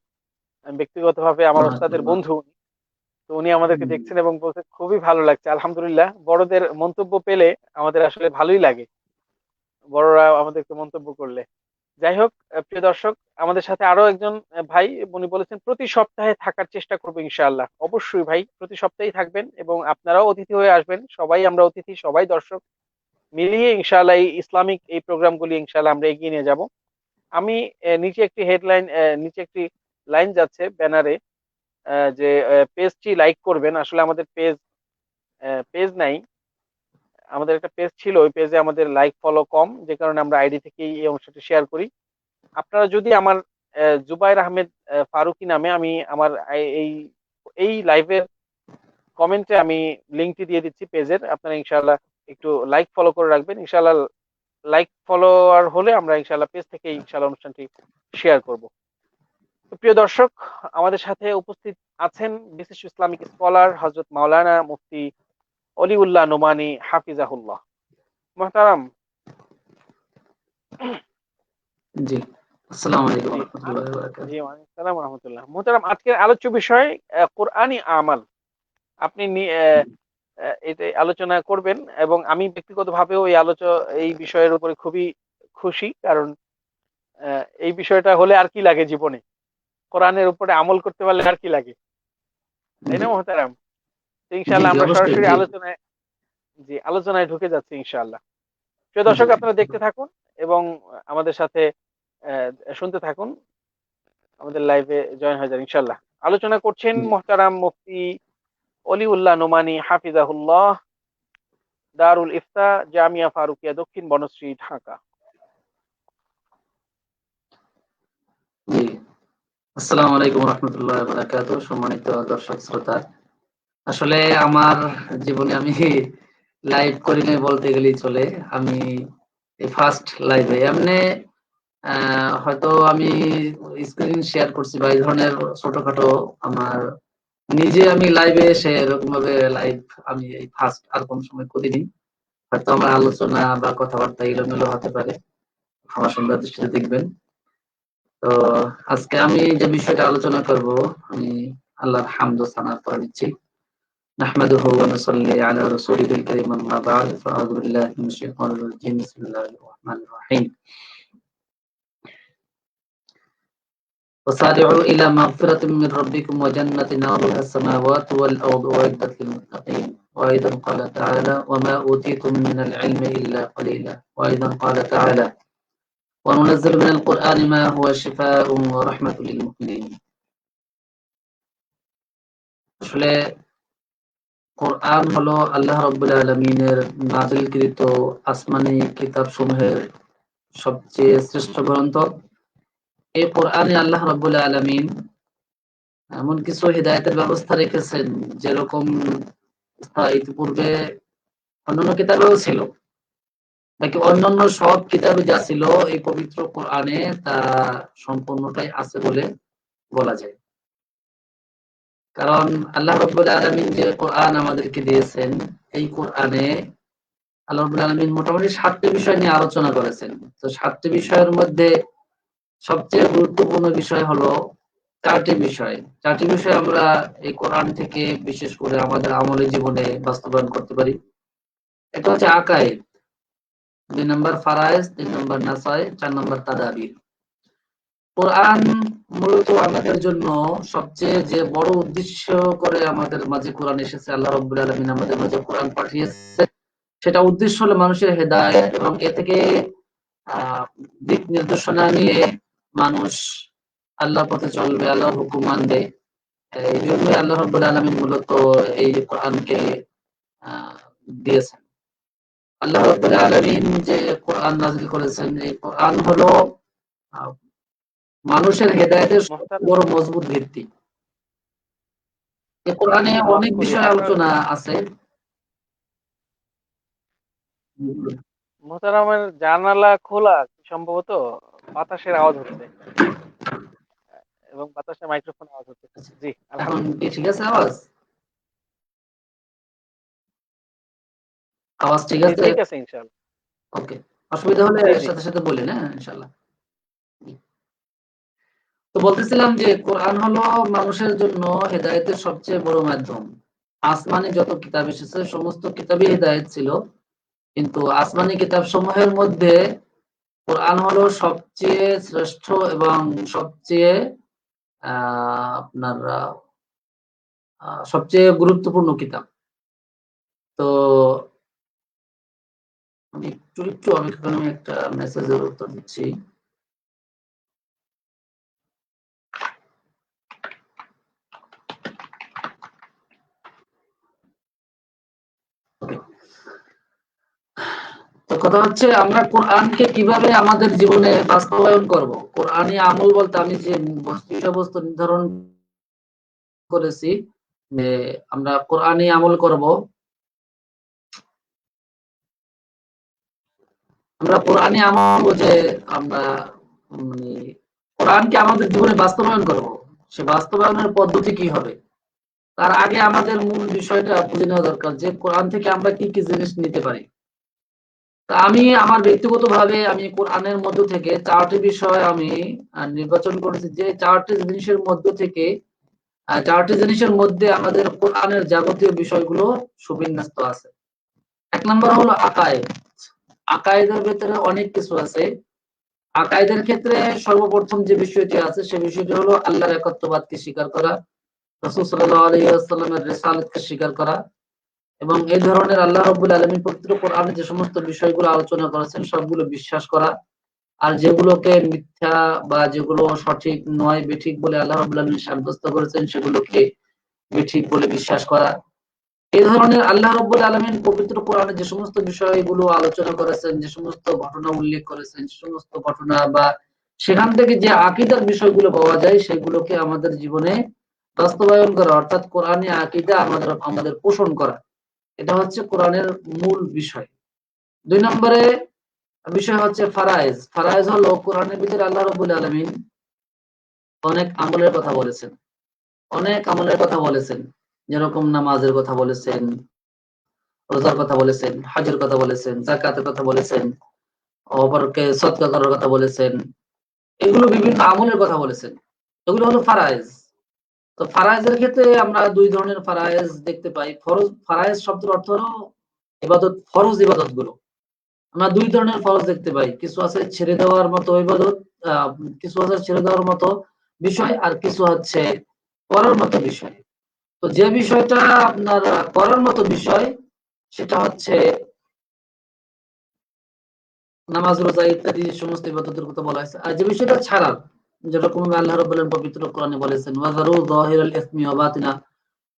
ব্যক্তিগতভাবে আমার ওস্তাদের মাশাআল্লাহ। বন্ধু। তো উনি আমাদেরকে হুম, দেখছেন এবং বলছে খুবই ভালো লাগছে। আলহামদুলিল্লাহ, বড়দের মন্তব্য পেলে আমাদের আসলে ভালোই লাগে, বড়রা আমাদেরকে মন্তব্য করলে। যাই হোক, প্রিয় দর্শক, আমাদের সাথে আরো একজন ভাই, উনি বলেছেন প্রতি সপ্তাহে থাকার চেষ্টা করবো ইনশাআল্লাহ। অবশ্যই ভাই, প্রতি সপ্তাহেই থাকবেন, এবং আপনারাও অতিথি হয়ে আসবেন। সবাই আমরা অতিথি, সবাই দর্শক মিলিয়ে ইনশাআল্লাহ এই ইসলামিক এই প্রোগ্রামগুলি ইনশাআল্লাহ আমরা এগিয়ে নিয়ে যাব। আমি নিচে একটি লাইন যাচ্ছে ব্যানারে, যে পেজটি লাইক করবেন। আসলে আমাদের পেজ নাই, আমাদের একটা পেজ ছিল, ওই পেজে আমাদের লাইক ফলো কম, যে কারণে আমরা আইডি থেকেই এই অংশটি শেয়ার করি। আপনারা যদি আমার জুবাইর আহমেদ ফারুকি নামে, আমি আমার এই এই লাইভের কমেন্টে আমি লিঙ্কটি দিয়ে দিচ্ছি পেজের, আপনারা ইনশাআল্লাহ একটু লাইক ফলো করে রাখবেন। ইনশাআল্লাহ লাইক ফলোয়ার হলে আমরা ইনশাআল্লাহ পেজ থেকে ইনশাআল্লাহ অনুষ্ঠানটি শেয়ার করব। তো প্রিয় দর্শক, আমাদের সাথে উপস্থিত আছেন বিশিষ্ট ইসলামিক স্কলার হযরত মাওলানা মুফতি অলিউল্লাহ নোমানী হাফিজাহুল্লাহ। মুহতারাম। জি আসসালামু আলাইকুম জি ওয়া রাহমাতুল্লাহি ওয়া জি, বারাকাতুহু। ওয়ালাইকুম আসসালাম ওয়া রাহমাতুল্লাহ। মুহতারাম, আজকের আলোচ্য বিষয় কোরআনী আমাল। আপনি এটাই আলোচনা করবেন, এবং আমি ব্যক্তিগতভাবেও এই বিষয়ের উপরে খুবই খুশি, কারণ এই বিষয়টা হলে আর কি লাগে জীবনে, কোরআনের উপরে আমল করতে পারলে আর কি লাগে, তাই জি না মোহতারাম? তো জি ইনশাআল্লাহ জি আমরা অবশ্যই সরাসরি জি আলোচনায় ঢুকে যাচ্ছি ইনশাআল্লাহ। প্রিয় জি দর্শক, আপনারা দেখতে থাকুন এবং আমাদের সাথে আহ, শুনতে থাকুন, আমাদের লাইভে জয়েন হয়ে যান ইনশাআল্লাহ। আলোচনা করছেন জি মোহতারাম মুফতি অলিউল্লাহ নোমানী হাফিজাহুল্লাহ, দারুল ইফতা, জামিয়া ফারুকিয়া, দক্ষিণ বনশ্রী, ঢাকা। জি। আসসালামু আলাইকুম ওয়া রাহমাতুল্লাহি ওয়া বারাকাতুহু। সম্মানিত দর্শক শ্রোতা, আসলে আমার জীবনে আমি লাইভ করি নাই বলতে গেলেই চলে। আমি এই ফার্স্ট লাইভে এমনি হয়তো আমি স্ক্রিন শেয়ার করছি বা এই ধরনের ছোটখাটো আমার নিজে আমি লাইভে এসে এরকম ভাবে লাইভ আমি এই ফার্স্ট, আর কোন সময় করিনি। হয়তো আমার আলোচনা বা কথাবার্তা এলোমেলো হতে পারে, ক্ষমা সুন্দর দৃষ্টিতে দেখবেন। তো আজকে আমি যে বিষয়টা আলোচনা করব, আমি আল্লাহর হামদ ও সানা করে নিচ্ছি। নাহমাদুহু ওয়া নুসাল্লি আলা রাসূলিল কারীম, আম্মা বা'দ, ফাআউযু বিল্লাহি মিনাশ শাইতানির রাজীম। বিসমিল্লাহির রাহমানির রাহিম। وسارعوا إلى مغفرة من ربكم وجنة عرضها السماوات والأرض أعدت للمتقين. وأيضا قال تعالى: وما أوتيتم من العلم إلا قليلا. وأيضا قال تعالى: وَنُنَزِّلُ مِنَ الْقُرْآنِ مَا هُوَ شِفَاءٌ وَرَحْمَةٌ لِلْمُؤْمِنِينَ। আসলে কোরআন হলো আল্লাহ রাব্বুল আলামিনের নাযিলকৃত আসমানী কিতাবসমূহের সবচেয়ে শ্রেষ্ঠ গ্রন্থ। এই কোরআনে আল্লাহ রাব্বুল আলামিন এমন কিছু হিদায়াতের ব্যবস্থা রেখেছেন যেরকম ইতিপূর্বে অন্যান্য কিতাবেও ছিল, নাকি অন্যান্য সব কিতাবে যা ছিল এই পবিত্র কোরআনে তা সম্পূর্ণটাই আছে বলে বলা যায়। কারণ আল্লাহ রাব্বুল আলামিন যে কোরআন আমাদেরকে দিয়েছেন, এই কোরআনে আল্লাহ রাব্বুল আলামিন মোটামুটি ৭টি বিষয় নিয়ে আলোচনা করেছেন। তো ৭টি বিষয়ের মধ্যে সবচেয়ে গুরুত্বপূর্ণ বিষয় হলো ৪টি বিষয়। ৪টি বিষয় আমরা এই কোরআন থেকে বিশেষ করে আমাদের আমলি জীবনে বাস্তবায়ন করতে পারি। এটা হচ্ছে আকায়েদ, ২ নম্বর ফারায়েজ, ৩ নম্বর নাসায়, ৪ নম্বর তাদাবির। কোরআন মূলত আমাদের জন্য সবচেয়ে যে বড় উদ্দেশ্য করে আমাদের মাঝে কোরআন এসেছে, আল্লাহ রাব্বুল আলামিন আমাদের মাঝে কোরআন পাঠিয়েছে, সেটা উদ্দেশ্য হলো মানুষের হেদায়েত এবং এ থেকে দিক নির্দেশনা নিয়ে মানুষ আল্লাহর পথে চলবে, আল্লাহর হুকুম মানবে। এই জন্যই আল্লাহ রাব্বুল আলামিন মূলত এই কোরআনকে দিয়েছেন। আল্লাহ রাব্বুল আলামিন যে কোরআন নাযিল করেছেন, এই কোরআন হলো মানুষের হেদায়েতের সবচেয়ে বড় মজবুত ভিত্তি। এই কোরআনে অনেক বিষয় আলোচনা আছে। মোহতারামের জানালা খোলা, সম্ভবত বাতাসের আওয়াজ হচ্ছে এবং বাতাসের মাইক্রোফোন আওয়াজ হচ্ছে। জি, এখন কি আলহামদুলিল্লাহ। ঠিক আছে আওয়াজ? আওয়াজ ঠিক জি, আছে? ঠিক আছে ইনশাআল্লাহ। ওকে। অসুবিধা হলে জি, জি। সাথে সাথে বলেন, হ্যাঁ, ইনশাআল্লাহ। তো বলতেছিলাম যে কোরআন হলো মানুষের জন্য হেদায়েতের সবচেয়ে বড় মাধ্যম। আসমানে যত কিতাব এসেছে সমস্ত কিতাবই হেদায়েত ছিল, কিন্তু আসমানি কিতাব সমূহের মধ্যে কোরআন হলো সবচেয়ে শ্রেষ্ঠ এবং সবচেয়ে আপনার সবচেয়ে গুরুত্বপূর্ণ কিতাব। তো আমি একটু অপেক্ষা করেন, আমি একটা মেসেজের উত্তর দিচ্ছি। তো কথা হচ্ছে আমরা কোরআনকে কিভাবে আমাদের জীবনে বাস্তবায়ন করব। কোরআনী আমল বলতে আমি যে বিষয়বস্তু নির্ধারণ করেছি যে আমরা কোরআনী আমল করব, আমরা কোরআনী আমল যে আমরা মানে কোরআনকে আমাদের জীবনে বাস্তবায়ন করব, সে বাস্তবায়নের পদ্ধতি কি হবে তার আগে আমাদের মূল বিষয়টা বুঝে নেওয়া দরকার যে কোরআন থেকে আমরা কি কি জিনিস নিতে পারি। তা আমি আমার ব্যক্তিগতভাবে আমি কোরআনের মধ্য থেকে ৪টি বিষয় আমি নির্বাচন করেছি, যে ৪টি জিনিসের মধ্য থেকে ৪টি জিনিসের মধ্যে আমাদের কোরআনের যাবতীয় বিষয়গুলো সুবিন্যস্ত আছে। ১ নম্বর হলো আকায়েদ। আকায়েদের ভেতরে অনেক কিছু আছে। আকায়েদের ক্ষেত্রে সর্বপ্রথম যে বিষয়টি আছে সে বিষয়টি হলো আল্লাহর একত্ববাদকে স্বীকার করা, রাসূল সাল্লাল্লাহু আলাইহি ওয়াসাল্লামের রিসালাতকে স্বীকার করা এবং এই ধরনের আল্লাহ রাব্বুল আলামিন পবিত্র কোরআনে যে সমস্ত বিষয়গুলো আলোচনা করেছেন সবগুলো বিশ্বাস করা। আর যেগুলোকে মিথ্যা বা যেগুলো সঠিক নয়, বেঠিক বলে আল্লাহ রাব্বুল আলামিন সাব্যস্ত করেছেন সেগুলোকে বেঠিক বলে বিশ্বাস করা। এই ধরনের আল্লাহ রাব্বুল আলামিন পবিত্র কোরআনে যে সমস্ত বিষয়গুলো আলোচনা করেছেন, যে সমস্ত ঘটনা উল্লেখ করেছেন, যে সমস্ত ঘটনা বা সেখান থেকে যে আকীদার বিষয়গুলো পাওয়া যায় সেগুলোকে আমাদের জীবনে বাস্তবায়ন করা, অর্থাৎ কোরআনী আকীদা আমাদের পোষণ করা। এটা হচ্ছে কোরআনের মূল বিষয়। ২ নম্বরে বিষয় হচ্ছে ফারায়েজ। ফারায়েজ হলো কোরআনের ভিতরে আল্লাহ রাব্বুল আলামিন অনেক আমলের কথা বলেছেন। অনেক আমলের কথা বলেছেন। যেরকম নামাজের কথা বলেছেন, রোজার কথা বলেছেন, হজের কথা বলেছেন, যাকাতের কথা বলেছেন, অপরকে সদকা করার কথা বলেছেন। এগুলো বিভিন্ন আমলের কথা বলেছেন। এগুলো হলো ফারায়েজ। তো ফারায়েজের ক্ষেত্রে আমরা ২ ধরনের ফারায়েজ দেখতে পাই। ফারায়েজ শব্দের অর্থ হলো ইবাদত, ফরজ ইবাদতগুলো। আমরা ২ ধরনের ফরজ দেখতে পাই। কিছু আছে ছেড়ে দেওয়ার মতো ইবাদত, আ কিছু আছে ছেড়ে দেওয়ার মতো বিষয়, আর কিছু হচ্ছে করার মতো বিষয়। তো যে বিষয়টা আপনার করার মতো বিষয় সেটা হচ্ছে নামাজ রোজা ইত্যাদি সমস্ত ইবাদতের কথা বলা হয়েছে। আর যে বিষয়টা ছাড়া, যেরকম আল্লাহ রাব্বুল আলামিন পবিত্র কোরআনে বলেছেন, ওয়াযারু যাহিরাল ইসমি ওয়া বাতিনা,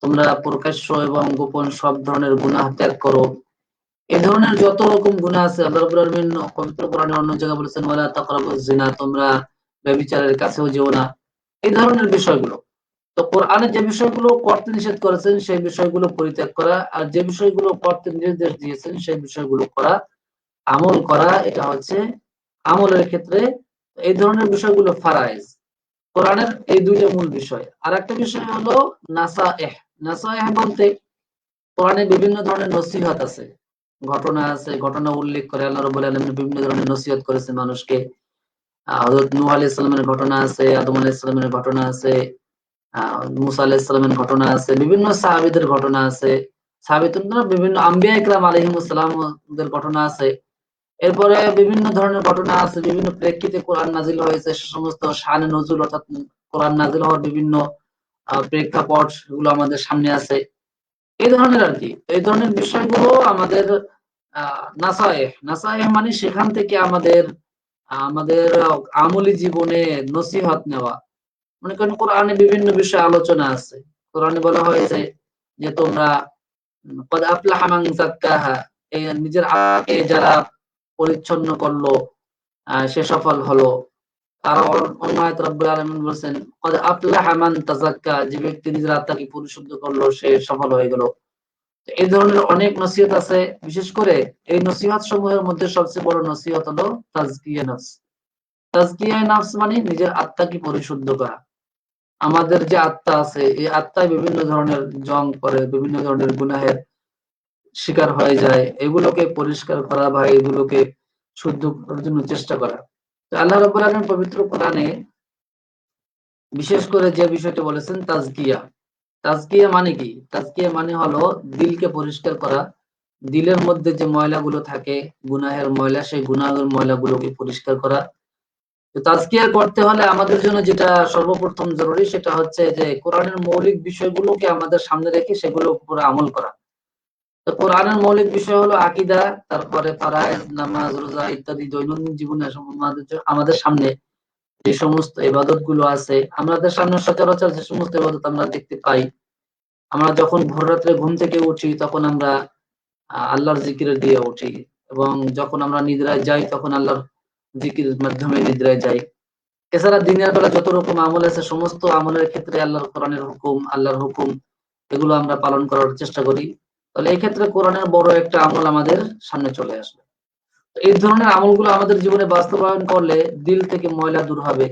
তোমরা প্রকাশ্য এবং গোপন সব ধরনের গুনাহ ত্যাগ করো। এই ধরনের যত রকম গুনাহ আছে আল্লাহ রাব্বুল আলামিন পবিত্র কোরআনে অন্য জায়গায় বলেছেন, ওয়ালা তাকরাবুজ জিনা, তোমরা ব্যভিচারের কাছেও যেও না। এই ধরনের বিষয়গুলো, তো কোরআনে যে বিষয়গুলো করতে নিষেধ করেছেন সেই বিষয়গুলো পরিত্যাগ করা, আর যে বিষয়গুলো করতে নির্দেশ দিয়েছেন সেই বিষয়গুলো করা, আমল করা, এটা হচ্ছে আমলের ক্ষেত্রে এই ধরনের বিষয়গুলো ফারাইজ। কোরআনের এই দুইটা মূল বিষয়। আর একটা বিষয় হলো নাসাইহ। নাসাইহ বলতে কোরআনে বিভিন্ন ধরনের নসিহত আছে, ঘটনা আছে, ঘটনা উল্লেখ করে আল্লাহ রাব্বুল আলামিন বিভিন্ন ধরনের নসিহত করেছেন মানুষকে। হযরত নূহ আলাইহিস সালামের ঘটনা আছে, আদম আলাইহিস সালামের ঘটনা আছে, মুসা আলাইহিস সালামের ঘটনা আছে, বিভিন্ন সাহাবীদের ঘটনা আছে, সাহাবীদের বিভিন্ন আম্বিয়া ইকরাম আলাইহিমুস সালামদের ঘটনা আছে। এরপরে বিভিন্ন ধরনের ঘটনা আছে, বিভিন্ন প্রেক্ষিতে কোরআন নাজিল হয়েছে, সে সমস্ত শানে নজুল অর্থাৎ কোরআন নাজিল হওয়ার বিভিন্ন প্রেক্ষাপট এগুলো আমাদের সামনে আছে। এই ধরনের আর কি, এই ধরনের বিষয়গুলো আমাদের নাসায়েহ। নাসায়েহ মানে সেখান থেকে আমাদের আমাদের আমলি জীবনে নসিহত নেওয়া। মনে করেন কোরআনে বিভিন্ন বিষয়ে আলোচনা আছে। কোরআনে বলা হয়েছে যে তোমরা কদ আফলাহা মান যাক্কাহা, এই নিজের আত্মাকে যারা পরিচ্ছন্ন করলো সে সফল হলো। আর অন্য আয়াতে রব্বুল আলামিন বলেছেন কদ আফলাহা মান তাযাক্কা, যে ব্যক্তি নিজের আত্মাকে পরিশুদ্ধ করলো সে সফল হয়ে গেল। এই ধরনের অনেক নসিহত আছে। বিশেষ করে এই নসিহত সমূহের মধ্যে সবচেয়ে বড় নসিহত হলো তাজকিয়া নফস। তাজকিয়া নফস মানে নিজের আত্মাকে পরিশুদ্ধ করা। আমাদের যে আত্মা আছে এই আত্মায় বিভিন্ন ধরনের জং পড়ে, বিভিন্ন ধরনের গুনাহের শিকার হয়ে যায়, এগুলোকে পরিষ্কার করা বা এগুলোকে শুদ্ধ করার জন্য চেষ্টা করা। তো আল্লাহ রাব্বুল আলামিন পবিত্র কোরআনে বিশেষ করে যে বিষয়টি বলেছেন তাজকিয়া। তাজকিয়া মানে কি? তাজকিয়া মানে হলো দিলকে পরিষ্কার করা। দিলের মধ্যে যে ময়লাগুলো থাকে, গুনাহের ময়লা, সেই গুনাহের ময়লাগুলোকে পরিষ্কার করা। তো তাজকিয়া করতে হলে আমাদের জন্য যেটা সর্বপ্রথম জরুরি সেটা হচ্ছে যে কোরআনের মৌলিক বিষয়গুলোকে আমাদের সামনে রেখে সেগুলোর উপরে আমল করা। তো কোরআনের মৌলিক বিষয় হলো আকীদা, তারপরে ফরআইজ, নামাজ, রোজা ইত্যাদি দৈনন্দিন জীবনে আমাদের সামনে যে সমস্ত ইবাদত গুলো আছে, আমাদের সামনে সচরাচর যে সমস্ত ইবাদত আমরা দেখতে পাই। আমরা যখন ভোর রাত্রে ঘুম থেকে উঠি তখন আমরা আল্লাহর জিকিরে দিয়ে উঠি, এবং যখন আমরা নিদ্রায় যাই তখন আল্লাহর জিকিরের মাধ্যমে নিদ্রায় যাই। এছাড়া দিনের বেলা যত রকম আমল আছে সমস্ত আমলের ক্ষেত্রে আল্লাহর কোরআনের হুকুম, আল্লাহর হুকুম, এগুলো আমরা পালন করার চেষ্টা করি। তাহলে এই ক্ষেত্রে কোরআনের বড় একটা আমল আমাদের সামনে চলে আসবে। এই ধরনের আমলগুলো আমাদের জীবনে বাস্তবায়ন করলে দিল থেকে ময়লা দূর হবে।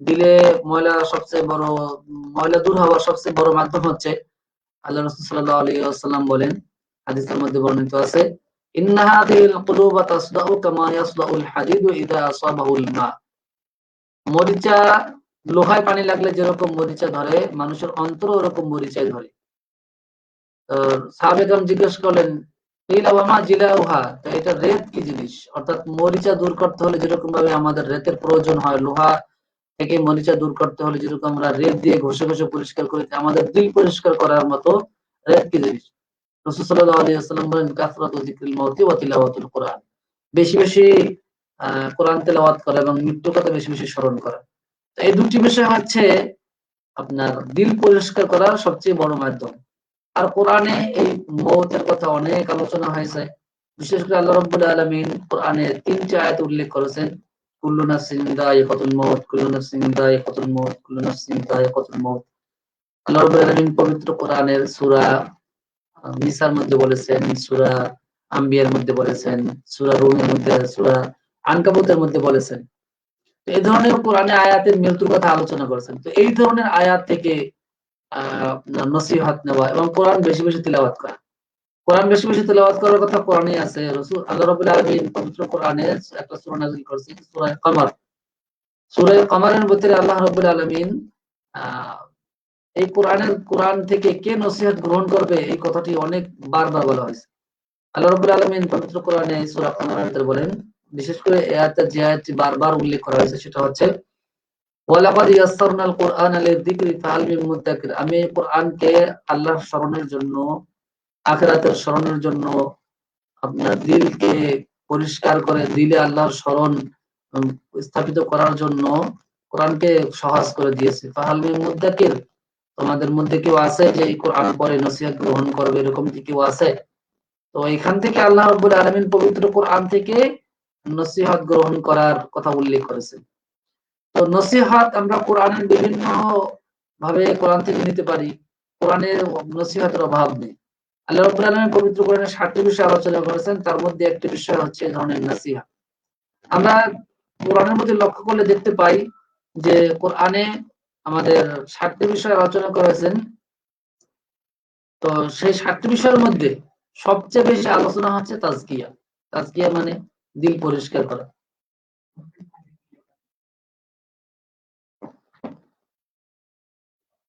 দিলে ময়লা দূর হওয়ার সবচেয়ে বড় মাধ্যম হচ্ছে আল্লাহ রাসূল সাল্লাল্লাহু আলাইহি ওয়াসাল্লাম বলেন, হাদিসের মধ্যে বর্ণিত আছে, ইন্না হাযিহিল কুলুবা তাসদাউ কামা ইয়াসদাউল হাদিদু ইযা আসাবাহুল মা। মরিচা, লোহায় পানি লাগলে যেরকম মরিচা ধরে, মানুষের অন্তর ওরকম মরিচায় ধরে। সাহাবায়ে জিজ্ঞেস করলেন, কিলা ওয়া মা জিলাউহা, তো এটা রেত কি জিনিস? অর্থাৎ মরিচা দূর করতে হলে যেরকম ভাবে আমাদের রেতের প্রয়োজন হয়, লোহা থেকে মরিচা দূর করতে হলে যেরকম আমরা রেত দিয়ে ঘষে ঘষে পরিষ্কার করি, আমাদের দিল পরিষ্কার করার মতো রেত কি জিনিস? রাসূল সাল্লাল্লাহু আলাইহি ওয়াসাল্লাম বলেন, কাসরাতু যিকরিল মাউতি ওয়া তিলাওয়াতুল কুরআন। বেশি বেশি কোরআন তেলাওয়াত করা এবং মৃত্যুর কথা বেশি বেশি স্মরণ করা। তো এই দুটি বিষয় হচ্ছে আপনার দিল পরিষ্কার করার সবচেয়ে বড় মাধ্যম। আর কোরআনে এই মওতের কথা অনেক আলোচনা হয়েছে। বিশেষ করে আল্লাহ রাব্বুল আলামিন কোরআনে ৩টি আয়াত উল্লেখ করেছেন, কুল্লু নাফসিন যায়িকাতুল মাউত, কুল্লু নাফসিন যায়িকাতুল মাউত, কুল্লু নাফসিন যায়িকাতুল মাউত। আল্লাহ রাব্বুল আলামিন পবিত্র কোরআনের সূরা নিসার মধ্যে বলেছেন, সূরা আম্বিয়ার মধ্যে বলেছেন, সূরা রুমের মধ্যে, সূরা আনকাবুতের মধ্যে বলেছেন। এই ধরনের কোরআনে আয়াতের মৃত্যুর কথা আলোচনা করেছেন। তো এই ধরনের আয়াত থেকে নসিহত নেওয়া এবং কোরআন বেশি বেশি তিলাওয়াত করা। কোরআন বেশি বেশি তিলাওয়াত করার কথা কোরআনে আছে। রাসূল আল্লাহ রাব্বুল আলামিন পবিত্র কোরআনে একটা সূরা নাযিল করেছেন, সূরা কমর। সূরা কমরের ভিতরে আল্লাহ রাব্বুল আলামিন এই কোরআন থেকে কে নসিহত গ্রহণ করবে এই কথাটি অনেক বারবার বলা হয়েছে। আল্লাহ রাব্বুল আলামিন পবিত্র কোরআনে সূরা কমরের ভিতরে বলেন, বিশেষ করে এই আয়াতে যে আয়াতটি বারবার উল্লেখ করা হয়েছে সেটা হচ্ছে ওয়ালাকাদ ইয়াসসারনাল কুরআনা লিযিকরি ফাহাল মিন মুদ্দাকির। আমি কোরআনকে আল্লাহর স্মরণের জন্য, আখিরাতের স্মরণের জন্য আপনার দিলকে পরিষ্কার করে দিলে আল্লাহর স্মরণ স্থাপিত করার জন্য কোরআনকে সহজ করে দিয়েছে। ফাহাল মিন মুদ্দাকির, তোমাদের মধ্যে কেউ আছে যে এই কোরআন পড়ে নসিহত গ্রহণ করবে, এরকম কি কেউ আছে? তো এখান থেকে আল্লাহ রাব্বুল আলামিন পবিত্র কোরআন থেকে নসিহত গ্রহণ করার কথা উল্লেখ করেছেন। তো নসিহত আমরা কোরআনের বিভিন্ন ভাবে কোরআন থেকে নিতে পারি। কোরআনের নসিহতের অভাব নেই। আল্লাহ রাব্বুল আলামিন পবিত্র কোরআনে 7টি বিষয় আলোচনা করেছেন, তার মধ্যে একটি বিষয় হচ্ছে এই ধরনের নসিহত। আমরা কোরআনের মধ্যে লক্ষ্য করলে দেখতে পাই যে কোরআনে আমাদের 7টি বিষয় আলোচনা করেছেন। তো সেই 7টি বিষয়ের মধ্যে সবচেয়ে বেশি আলোচনা হচ্ছে তাজকিয়া। তাজকিয়া মানে দিল পরিষ্কার করা।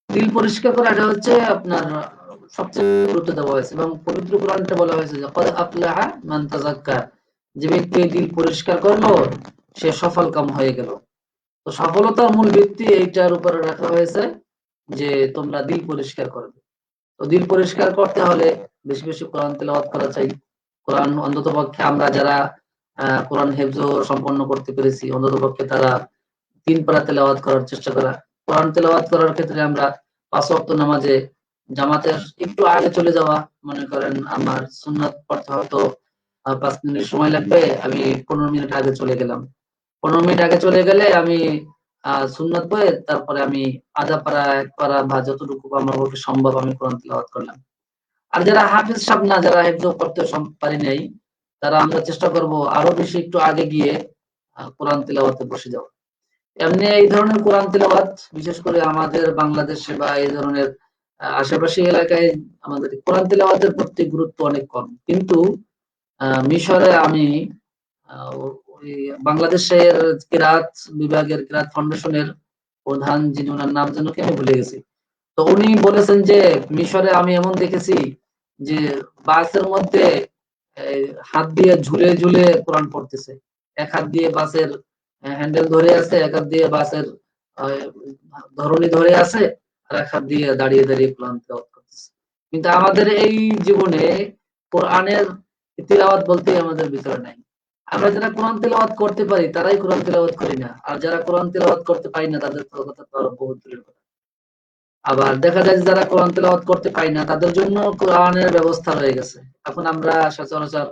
দিল পরিষ্কার করা এটা হচ্ছে আপনার সবচেয়ে গুরুত্ব দেওয়া হয়েছে, এবং পবিত্র কোরআনটা বলা হয়েছে যে ক্বাদ আফলাহা মান তাযাক্কা, যে ব্যক্তি দিল পরিষ্কার করলো সে সফল কাম হয়ে গেল। তো সফলতার মূল ভিত্তি এইটার উপরে রাখা হয়েছে যে তোমরা দিল পরিষ্কার করবে। তো দিল পরিষ্কার করতে হলে বেশি বেশি কোরআন তেলাওয়াত করা চাই। কোরআন অন্ততপক্ষে আমরা যারা কোরআন হেফজ সম্পন্ন করতে পেরেছি, অন্ততপক্ষে তারা 3 পারা তেলাওয়াত করার চেষ্টা করা। কোরআন তেলাওয়াত করার ক্ষেত্রে আমরা 5 ওয়াক্ত নামাজে জামাতের একটু আগে চলে যাওয়া, মনে করেন আমার সুন্নাত পড়তে হয়তো 5 মিনিট সময় লাগবে, আমি 15 মিনিট আগে চলে গেলাম। 15 মিনিট আগে চলে গেলে আমি সুন্নাত পড়ে তারপরে আমি আধা পারা 1 পারা বা যতটুকু আমার পক্ষে সম্ভব আমি কোরআন তেলাওয়াত করলাম। আর যারা হাফেজ সাহেব না, যারা হেফজ করতে পারি নাই, তারা আমরা চেষ্টা করব আরো বেশি একটু আগে গিয়ে কোরআন তেলাওয়াতে বসে যাওয়া। এমনি এই ধরনের কোরআন তেলাওয়াত বিশেষ করে আমাদের বাংলাদেশে বা এই ধরনের আশেপাশে এলাকায় আমাদের কোরআন তেলাওয়াতের প্রতি গুরুত্ব অনেক কম। কিন্তু মিশরে আমি ওই বাংলাদেশের কিরাত বিভাগের কিরাত ফাউন্ডেশনের প্রধান, যিনি ওনার নাম যেন কি আমি ভুলে গেছি, তো উনি বলেছেন যে মিশরে আমি এমন দেখেছি যে বাসের মধ্যে হাত দিয়ে ঝুলে ঝুলে কোরআন পড়তেছে। এক হাত দিয়ে বাসের হ্যান্ডেল ধরে আছে, এক হাত দিয়ে বাসের ধরনী ধরে আছে, আর এক হাত দিয়ে দাঁড়িয়ে দাঁড়িয়ে কোরআন তেলাওয়াত করতেছে। কিন্তু আমাদের এই জীবনে কোরআনের তিলাওয়াত বলতে আমাদের ভিতরে নাই। আমরা যারা কোরআন তেলাওয়াত করতে পারি তারাই কোরআন তেলাওয়াত করি না, আর যারা কোরআন তেলাওয়াত করতে পারি না তাদের কথা তো আরো বহুত দূরের কথা। আবার দেখা যায় যারা কোরআন তেলাওয়াত করতে পারি না তাদের জন্য কোরআনের ব্যবস্থা হয়ে গেছে। এখন আমরা সচরাচর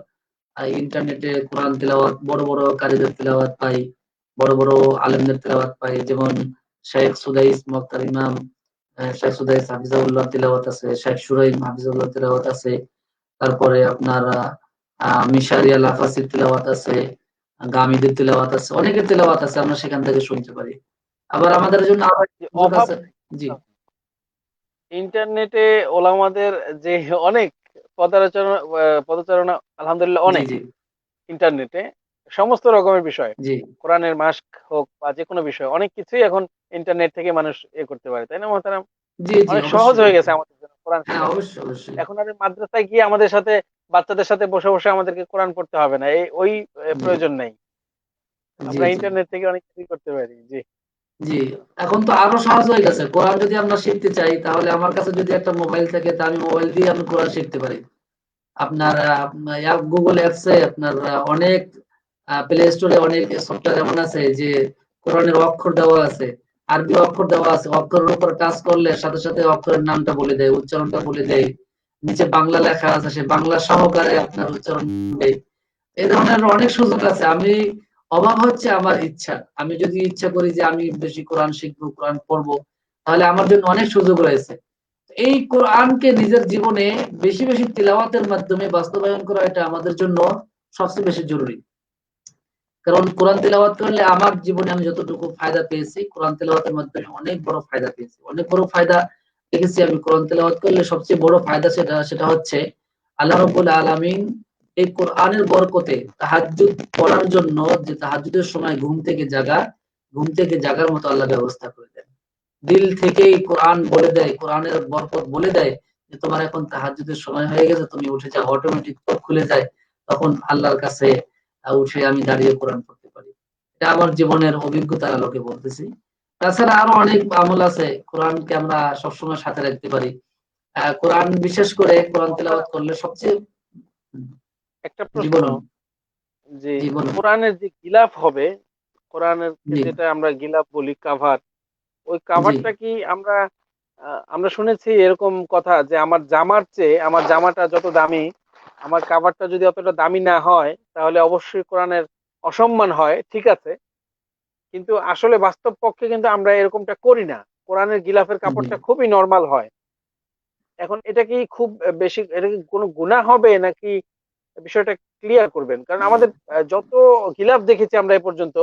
ইন্টারনেটে কোরআন তেলাওয়াত বড় বড় কারীদের তেলাওয়াত পাই, বড় বড় আলেমদের তেলাওয়াত পাই, যেমন শেখ সুদাইস মুক্তার ইমাম, শেখ সুদাইস হাফিজাহুল্লাহ তেলাওয়াত আছে, শেখ সুরাইম হাফিজাহুল্লাহ তেলাওয়াত আছে, তারপরে আপনার মিশারি আল আফাসির তেলাওয়াত আছে, গামিদের তেলাওয়াত আছে, অনেকের তেলাওয়াত আছে, আমরা সেখান থেকে শুনতে পারি। আবার আমাদের জন্য আরো সুযোগ অভাব আছে। জি ইন্টারনেটে ওলামাদের যে অনেক পদচারণা পদচারণা আলহামদুলিল্লাহ জি অনেক জি ইন্টারনেটে সমস্ত রকমের বিষয়, জি কোরআনের মাস্ক হোক বা যে কোনো বিষয়, অনেক কিছুই এখন ইন্টারনেট থেকে মানুষ করতে পারে, তাই না মোহতারাম? জি জি অনেক সহজ অবশ্যই হয়ে গেছে অবশ্যই। আমাদের জন্য কোরআন হ্যাঁ শেখাটা। অবশ্যই অবশ্যই। এখন আর মাদ্রাসায় গিয়ে আমাদের সাথে বাচ্চাদের সাথে বসে বসে আমাদেরকে কোরআন পড়তে হবে না, এই ওই জি প্রয়োজন নেই। জি আমরা জি ইন্টারনেট থেকে অনেক কিছুই করতে পারি। জি জি এখন তো আরো সহজ হয়ে গেছে। কোরআন যদি আমরা শিখতে চাই তাহলে আমার কাছে যদি একটা মোবাইল থাকে তা আমি মোবাইল দিয়ে আমি কোরআন শিখতে পারি। আপনার গুগল অ্যাপসে আপনার অনেক প্লে স্টোরে অনেক সফটওয়্যার এমন আছে যে কোরআনের অক্ষর দেওয়া আছে, আরবি অক্ষর দেওয়া আছে, অক্ষরের উপর টাচ করলে সাথে সাথে অক্ষরের নামটা বলে দেয়, উচ্চারণটা বলে দেয়। নিচে বাংলা লেখা আছে, সে বাংলা সহকারে আপনার উচ্চারণ দেয়। এই ধরনের অনেক সুযোগ আছে। আমি অভাব হচ্ছে আমার ইচ্ছা। আমি যদি ইচ্ছা করি যে আমি বেশি কোরআন শিখবো, কোরআন পড়বো, তাহলে আমার জন্য অনেক সুযোগ রয়েছে। এই কোরআনকে নিজের জীবনে বেশি বেশি তিলাওয়াতের মাধ্যমে বাস্তবায়ন করা এটা আমাদের জন্য সবচেয়ে বেশি জরুরি। কারণ কোরআন তেলাওয়াত করলে আমার জীবনে আমি যতটুকু ফায়দা পেয়েছি, কোরআন তেলাওয়াতের মাধ্যমে অনেক বড় ফায়দা পেয়েছি, অনেক বড় ফায়দা দেখেছি আমি। কোরআন তেলাওয়াত করলে সবচেয়ে বড় ফায়দা সেটা হচ্ছে আল্লাহ রাব্বুল আলামিন এই কোরআনের বরকতে তাহাজ্জুদ পড়ার জন্য, যে তাহাজ্জুদের সময় ঘুম থেকে জাগার মতো আল্লাহ ব্যবস্থা করে দেন। দিল থেকেই কোরআন বলে দেয়, কোরআনের বরকত বলে দেয় যে তোমার এখন তাহাজ্জুদের সময় হয়ে গেছে, তুমি উঠে যাও, অটোমেটিক চোখ খুলে যায়। তখন আল্লাহর কাছে উঠে আমি দাঁড়িয়ে কোরআন পড়তে পারি। এটা আমার জীবনের অভিজ্ঞতার আলোকে বলতেছি। তাছাড়া আরো অনেক আমল আছে কোরআনকে আমরা সবসময় সাথে রাখতে পারি। কোরআন বিশেষ করে কোরআন তেলাওয়াত মোহতারাম, করলে সবচেয়ে একটা প্রশ্ন, জীবন। যে জি বলুন। কোরআনের যে গিলাফ হবে, কোরআনের জি যেটা আমরা গিলাফ বলি, কাভার, ওই জি কাভারটা কি আমরা শুনেছি এরকম কথা যে আমার জামার চেয়ে আমার জামাটা যত দামি, আমার কাভারটা যদি অতটা দামি না হয় তাহলে অবশ্যই কোরআনের অসম্মান হয়, ঠিক আছে। কিন্তু আসলে বাস্তব পক্ষে কিন্তু আমরা এরকমটা করি না। কোরআনের গিলাফের জি কাপড়টা খুবই নরমাল হয়। এখন এটা কি খুব বেশি, এটা কি কোনো গুনাহ হবে নাকি, বিষয়টা ক্লিয়ার করবেন। কারণ আমাদের যত গিলাফ দেখেছি আমরা এ পর্যন্ত,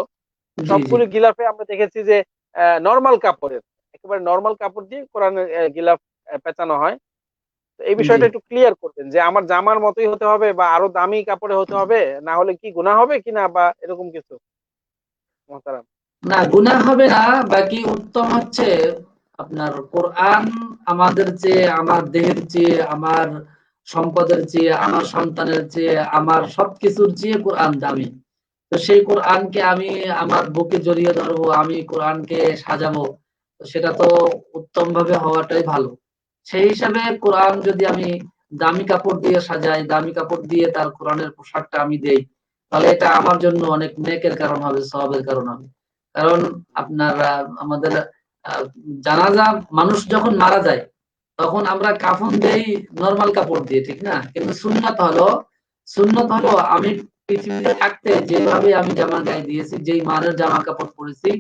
জি জি সবগুলো গিলাফে আমরা দেখেছি যে নরমাল কাপড়ের, একেবারে নরমাল কাপড় দিয়ে কোরআনের গিলাফ পেঁচানো হয়। তো এই জি। বিষয়টা একটু ক্লিয়ার করবেন যে আমার জামার মতোই হতে হবে বা আরো দামি কাপড়ে হতে হবে, না হলে কি গুনাহ হবে কিনা বা এরকম কিছু, মোহতারাম। না, গুনাহ হবে না। বাকি উত্তম হচ্ছে আপনার কোরআন আমাদের চেয়ে, আমার দেহের চেয়ে, আমার সম্পদের চেয়ে, আমার সন্তানের চেয়ে, আমার সবকিছুর চেয়ে কোরআন দামি। তো সেই কোরআনকে আমি আমার বুকে জড়িয়ে ধরবো, আমি কোরআনকে সাজাবো, তো সেটা তো উত্তম ভাবে হওয়াটাই ভালো। সেই হিসাবে কোরআন যদি আমি দামি কাপড় দিয়ে সাজাই, দামি কাপড় দিয়ে তার কোরআনের পোশাকটা আমি দেই, তাহলে এটা আমার জন্য অনেক নেকের কারণ হবে, সওয়াবের কারণ হবে। কারণ আপনার আমাদের আহ, জানাজা, মানুষ যখন মারা যায় তখন আমরা কাফন দেই নরমাল কাপড় দিয়ে, ঠিক না? কিন্তু সুন্নাত হলো আমি পৃথিবীতে থাকতে যেভাবে আমি জামা গায়ে দিয়েছি, যেই মানের জামা কাপড় পরেছি,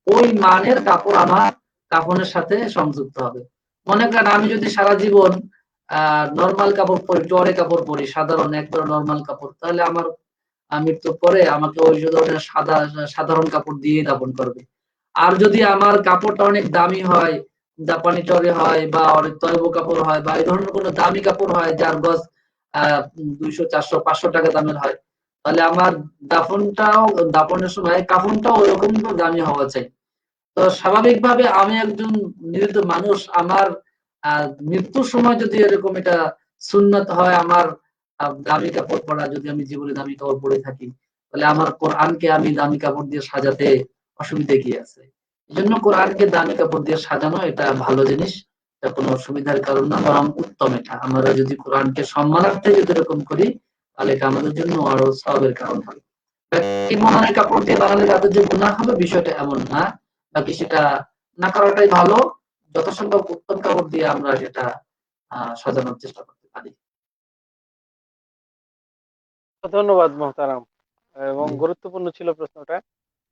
ওই মানের কাপড় আমার কাফনের সাথে সংযুক্ত হবে। মনে করেন আমি যদি সারা জীবন নরমাল কাপড় পরি, টরে কাপড় পরি, সাধারণ একবার নরমাল কাপড়, তাহলে আমার মৃত্যুর পরে আমাকে ওই ধরনের সাধারণ কাপড় দিয়ে দাফন করবে। আর যদি আমার কাপড়টা অনেক দামি হয়, জাপানি টরে হয় বা অনেক তয়ব কাপড় হয় বা এই ধরনের কোনো দামি কাপড় হয় যার গজ 200, 400, 500 টাকা দামের হয়, তাহলে আমার দাফনের সময় কাফনটাও ওরকম দামি হওয়া চাই। তো স্বাভাবিকভাবে আমি একজন নিহত মানুষ, আমার মৃত্যুর সময় যদি এরকম এটা সুন্নত হয়, আমার দামি কাপড় পরা, যদি আমি জীবনে দামি কাপড় পরে থাকি, তাহলে আমার কোরআনকে আমি দামি কাপড় দিয়ে সাজাতে অসুবিধা কি আছে? এই জন্য কোরআনকে দামি কাপড় দিয়ে সাজানো এটা ভালো জিনিস, এটা কোনো অসুবিধার কারণ না, বরং উত্তম। এটা আমরা যদি কোরআনকে সম্মানার্থে যদি এরকম করি, তাহলে এটা আমাদের জন্য আরো সওয়াবের কারণ হবে। এই মহানের কাপড় দিয়ে বানালে তাদের যে গুনাহ হবে, বিষয়টা এমন না। বাকি সেটা না করাটাই ভালো। যথাসম্ভব উত্তম কাপড় দিয়ে আমরা সেটা সাজানোর চেষ্টা করতে পারি। ধন্যবাদ মোহতারাম, এবং জি, গুরুত্বপূর্ণ ছিল প্রশ্নটা।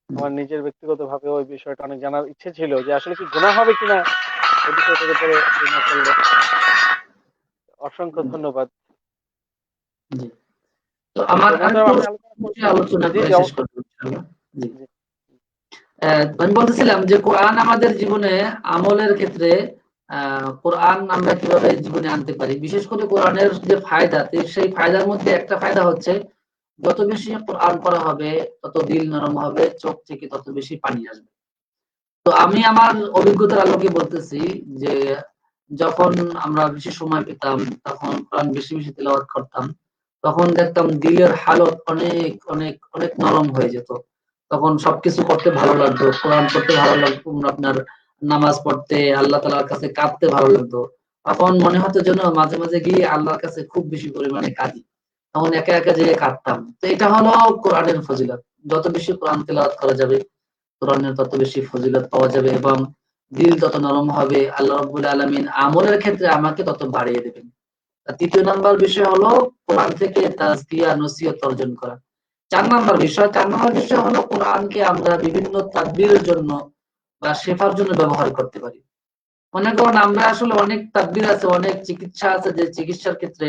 জি, আমার নিজের ব্যক্তিগতভাবে ওই বিষয়টা অনেক জানার ইচ্ছে ছিল যে আসলে কি গুনাহ হবে কিনা এই বিষয়টার উপরে চিন্তা করলে। অসংখ্য ধন্যবাদ। জি। তো আমার তো মোহতারাম, আরেকটু আপনি আলোচনা করছেন। আলোচনা জি করে জি শেষ অবশ্যই। করবো ইনশাআল্লাহ। জি। জি আমি বলতেছিলাম যে কোরআন আমাদের জীবনে আমলের ক্ষেত্রে কোরআন আমরা কিভাবে জীবনে আনতে পারি, বিশেষ করে কোরআনের যে ফায়দা, সেই ফায়দার মধ্যে একটা ফায়দা হচ্ছে যত বেশি কোরআন পড়া হবে তত দিল নরম হবে, চোখ থেকে তত বেশি পানি আসবে। তো আমি আমার অভিজ্ঞতার আলোকে বলতেছি যে যখন আমরা বেশি সময় পেতাম তখন কোরআন বেশি বেশি তেলাওয়াত করতাম, তখন দেখতাম দিলের হালত অনেক অনেক অনেক নরম হয়ে যেত। তখন সবকিছু করতে ভালো লাগতো, কোরআন পড়তে ভালো লাগতো, আপনার নামাজ পড়তে, আল্লাহ তাআলার কাছে কাঁদতে ভালো লাগতো। তখন মনে হতো যেন মাঝে মাঝে গিয়ে আল্লাহর কাছে খুব বেশি পরিমাণে কাঁদি। তখন একা একা যেয়ে কাঁদতাম। তো এটা হলো কোরআনের ফজিলত। যত বেশি কোরআন তেলাওয়াত করা যাবে, কোরআনের তত বেশি ফজিলত পাওয়া যাবে এবং দিল তত নরম হবে। আল্লাহ রাব্বুল আলামিন আমলের ক্ষেত্রে আমাকে তত বাড়িয়ে দেবেন। আর তৃতীয় নাম্বার বিষয় হলো কোরআন থেকে তাজকিয়া নসিহত অর্জন করা। 4 নাম্বার বিষয় হলো কোরআনকে আমরা বিভিন্ন তাদবীরের জন্য বা শেফার জন্য ব্যবহার করতে পারি। মনে করুন আমরা আসলে অনেক তাদবীর আছে, অনেক চিকিৎসা আছে, যে চিকিৎসার ক্ষেত্রে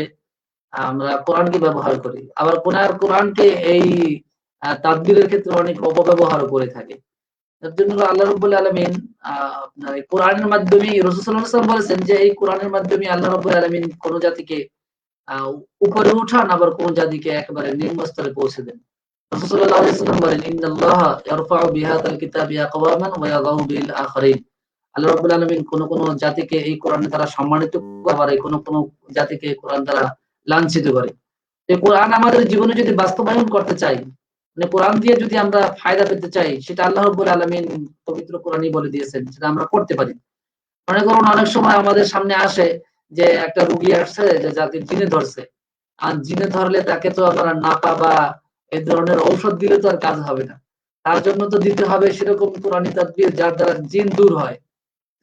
আমরা কোরআনকে ব্যবহার করি। আবার কোরআনকে এই তাদবীরের ক্ষেত্রে অনেক অপব্যবহার করে থাকে। এর জন্য আল্লাহ রাব্বুল আলামিন আপনার এই কোরআনের মাধ্যমে রাসূল সাল্লাল্লাহু আলাইহি ওয়াসাল্লাম বলেছেন যে এই কোরআনের মাধ্যমে আল্লাহ রাব্বুল আলামিন কোন জাতিকে উপরে উঠান, আবার কোন জাতিকে একেবারে নিম্ন স্তরে পৌঁছে দেন। রাসূল সাল্লাল্লাহু আলাইহি ওয়াসাল্লাম বলেন, ইন্নাল্লাহা ইয়ারফা'ু বিহাযাল কিতাবি আকওয়ামান ওয়া ইয়াযাউ বিল আখারিন। আল্লাহ রাব্বুল আলামিন কোন কোন জাতিকে এই কোরআনের দ্বারা সম্মানিত করে, আবার কোন কোন জাতিকে কোরআন দ্বারা লাঞ্ছিত করে। এই কোরআন আমাদের জীবনে যদি বাস্তবায়ন করতে চাই, মানে কোরআন দিয়ে যদি আমরা ফায়দা পেতে চাই, সেটা আল্লাহ রাব্বুল আলামিন পবিত্র কোরআনই বলে দিয়েছেন, সেটা আমরা করতে পারি। মনে করুন অনেক সময় আমাদের সামনে আসে যে একটা রোগী আসছে যে যাকে জিনে ধরছে, আর জিনে ধরলে তাকে তো আমরা নাপা বা এই ধরনের ঔষধ দিলে তো আর কাজ হবে না, তার জন্য তো দিতে হবে সেরকম কোরআনী তাদবির যার দ্বারা জিন দূর হয়।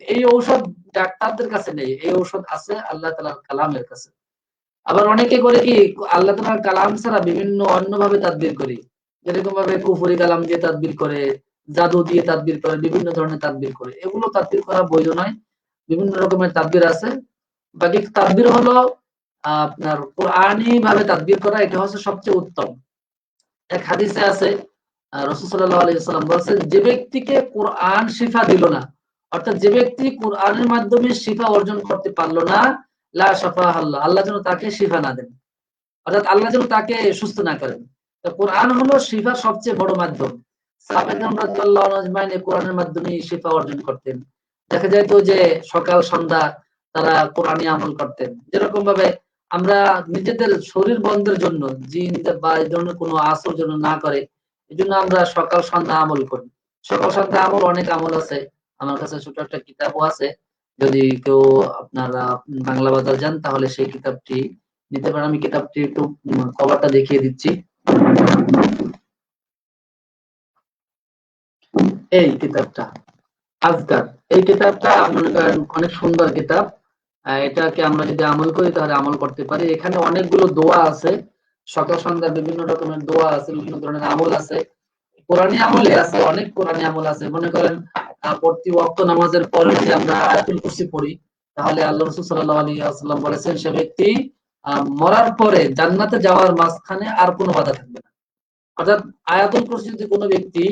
এই ঔষধ ডাক্তারদের কাছে নেই, এই ঔষধ আছে আল্লাহ তাআলার কালামের কাছে। আবার অনেকে করে কি আল্লাহ তাআলার কালাম ছাড়া বিভিন্ন অন্যভাবে তাদবির করি, যেরকম ভাবে কুফরি কালাম দিয়ে তাদবির করে, জাদু দিয়ে তাদবির করে, বিভিন্ন ধরনের তাদবির করে। এগুলো তাদবির করা বৈধ নয়। বিভিন্ন রকমের তাদবির আছে। বাকি তাদবির হলো আপনার কোরআনী ভাবে তাদবির করা, এটা হচ্ছে সবচেয়ে উত্তম। এক হাদিসে আছে রাসূল সাল্লাল্লাহু আলাইহি ওয়াসাল্লাম বলেছেন, যে ব্যক্তিকে কোরআন শিফা দিল না, অর্থাৎ যে ব্যক্তি কোরআনের মাধ্যমে শিফা অর্জন করতে পারলো না, লা শাফাহ আল্লাহ, আল্লাহ যেন তাকে শিফা না দেন, অর্থাৎ আল্লাহ যেন তাকে সুস্থ না করেন। তো কোরআন হলো শিফার সবচেয়ে বড় মাধ্যম। সাহাবায়ে রাদিয়াল্লাহু আনহুম আজমাইন কোরআনের মাধ্যমে শিফা অর্জন করতেন। দেখা যায় তো যে সকাল সন্ধ্যা তারা কোরআনী আমল করতেন। যেরকম ভাবে আমরা নিজেদের শরীর বন্ধের জন্য জিন বা এই ধরনের কোনো আসর যেন না করে, এজন্য আমরা সকাল সন্ধ্যা আমল করি। সকাল সন্ধ্যা আমল অনেক আমল আছে। আমার কাছে ছোট একটা কিতাবও আছে। যদি কেউ আপনারা বাংলা বাজার যান তাহলে সেই কিতাবটি নিতে পারেন। আমি কিতাবটি একটু কভারটা দেখিয়ে দিচ্ছি। এই কিতাবটা আজকার, এই কিতাবটা মনে করেন অনেক সুন্দর কিতাব। এটাকে আমরা যদি আমল করি তাহলে আমল করতে পারি। এখানে অনেকগুলো দোয়া আছে, সকাল সন্ধ্যা বিভিন্ন রকমের দোয়া আছে, বিভিন্ন ধরনের আমল আছে। কোরআনী আমলে আছে, অনেক কোরআনী আমল আছে। মনে করেন প্রতি ওয়াক্ত নামাজের পরে যদি আমরা আয়াতুল কুরসি পড়ি, তাহলে আল্লাহ রাসূল সাল্লাল্লাহু আলাইহি ওয়াসাল্লাম বলেছেন সে ব্যক্তি মরার পরে জান্নাতে যাওয়ার মাঝখানে আর কোনো বাধা থাকবে না। অর্থাৎ আয়াতুল কুরসি যদি কোনো ব্যক্তি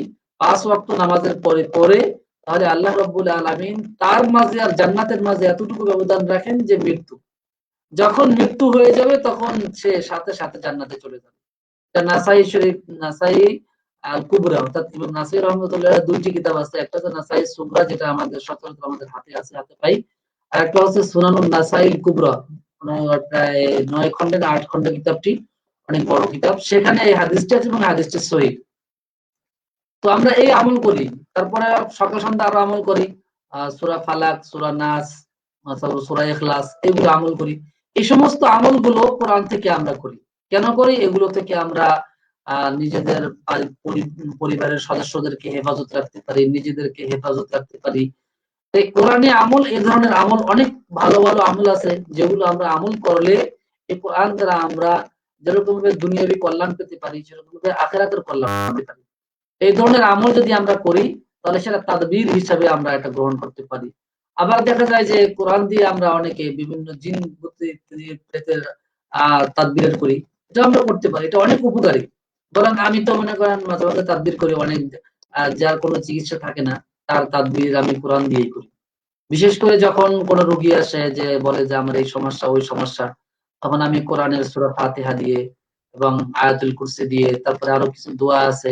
5 ওয়াক্ত নামাজের পরে পড়ে, তাহলে আল্লাহ রাব্বুল আলামিন তার মাঝে আর জান্নাতের মাঝে এতটুকু ব্যবধান রাখেন যে মৃত্যু। যখন মৃত্যু হয়ে যাবে তখন সে সাথে সাথে জান্নাতে চলে যাবে। এটা নাসাই শরীফ, নাসাই আল কুবরা, অর্থাৎ ইমাম নাসাই রাহমাতুল্লাহ দুইটি কিতাব আছে। একটা হচ্ছে নাসাই সুগরা, যেটা আমাদের সচরাচর আমাদের হাতে আছে, হাতে পাই। আর একটা হচ্ছে সুনানুন নাসাইল কুবরা, প্রায় 9 খন্ডে না 8 খন্ডে কিতাবটি, অনেক বড় কিতাব। সেখানে এই হাদিসটি আছে এবং হাদিসটি সহিহ। তো আমরা এই আমল করি, তারপরে সকাল সন্ধ্যা আরো আমল করি, সূরা ফালাক, সূরা নাস, সূরা ইখলাস, এগুলো আমল করি। এই সমস্ত আমলগুলো কোরআন থেকে আমরা করি। কেন করি? এগুলো থেকে আমরা নিজেদের পরিবারের সদস্যদেরকে হেফাজত রাখতে পারি, নিজেদেরকে হেফাজত রাখতে পারি। এই কোরআনী আমল, এই ধরনের আমল অনেক ভালো ভালো আমল আছে, যেগুলো আমরা আমল করলে এই কোরআন দ্বারা আমরা যেরকম ভাবে দুনিয়াবী কল্যাণ পেতে পারি, সেরকম ভাবে আখিরাতের কল্যাণ পেতে পারি। এই ধরনের আমল যদি আমরা করি তাহলে সেটা তাদবীর হিসাবে আমরা এটা গ্রহণ করতে পারি। আবার দেখা যায় যে কোরআন দিয়ে আমরা অনেকে বিভিন্ন জিন প্রেতের তাদবীর করি, এটা আমরা করতে পারি, এটা অনেক উপকারী। বরং আমি তো মনে করেন মাঝে মাঝে তাদবীর করি, অনেক যার কোনো চিকিৎসা থাকে না তার তাদবীর আমি কোরআন দিয়েই করি। বিশেষ করে যখন কোনো রোগী আসে যে বলে যে আমার এই সমস্যা ওই সমস্যা, তখন আমি কোরআনের সূরা ফাতিহা দিয়ে এবং আয়াতুল কুরসি দিয়ে, তারপরে আরো কিছু দোয়া আছে,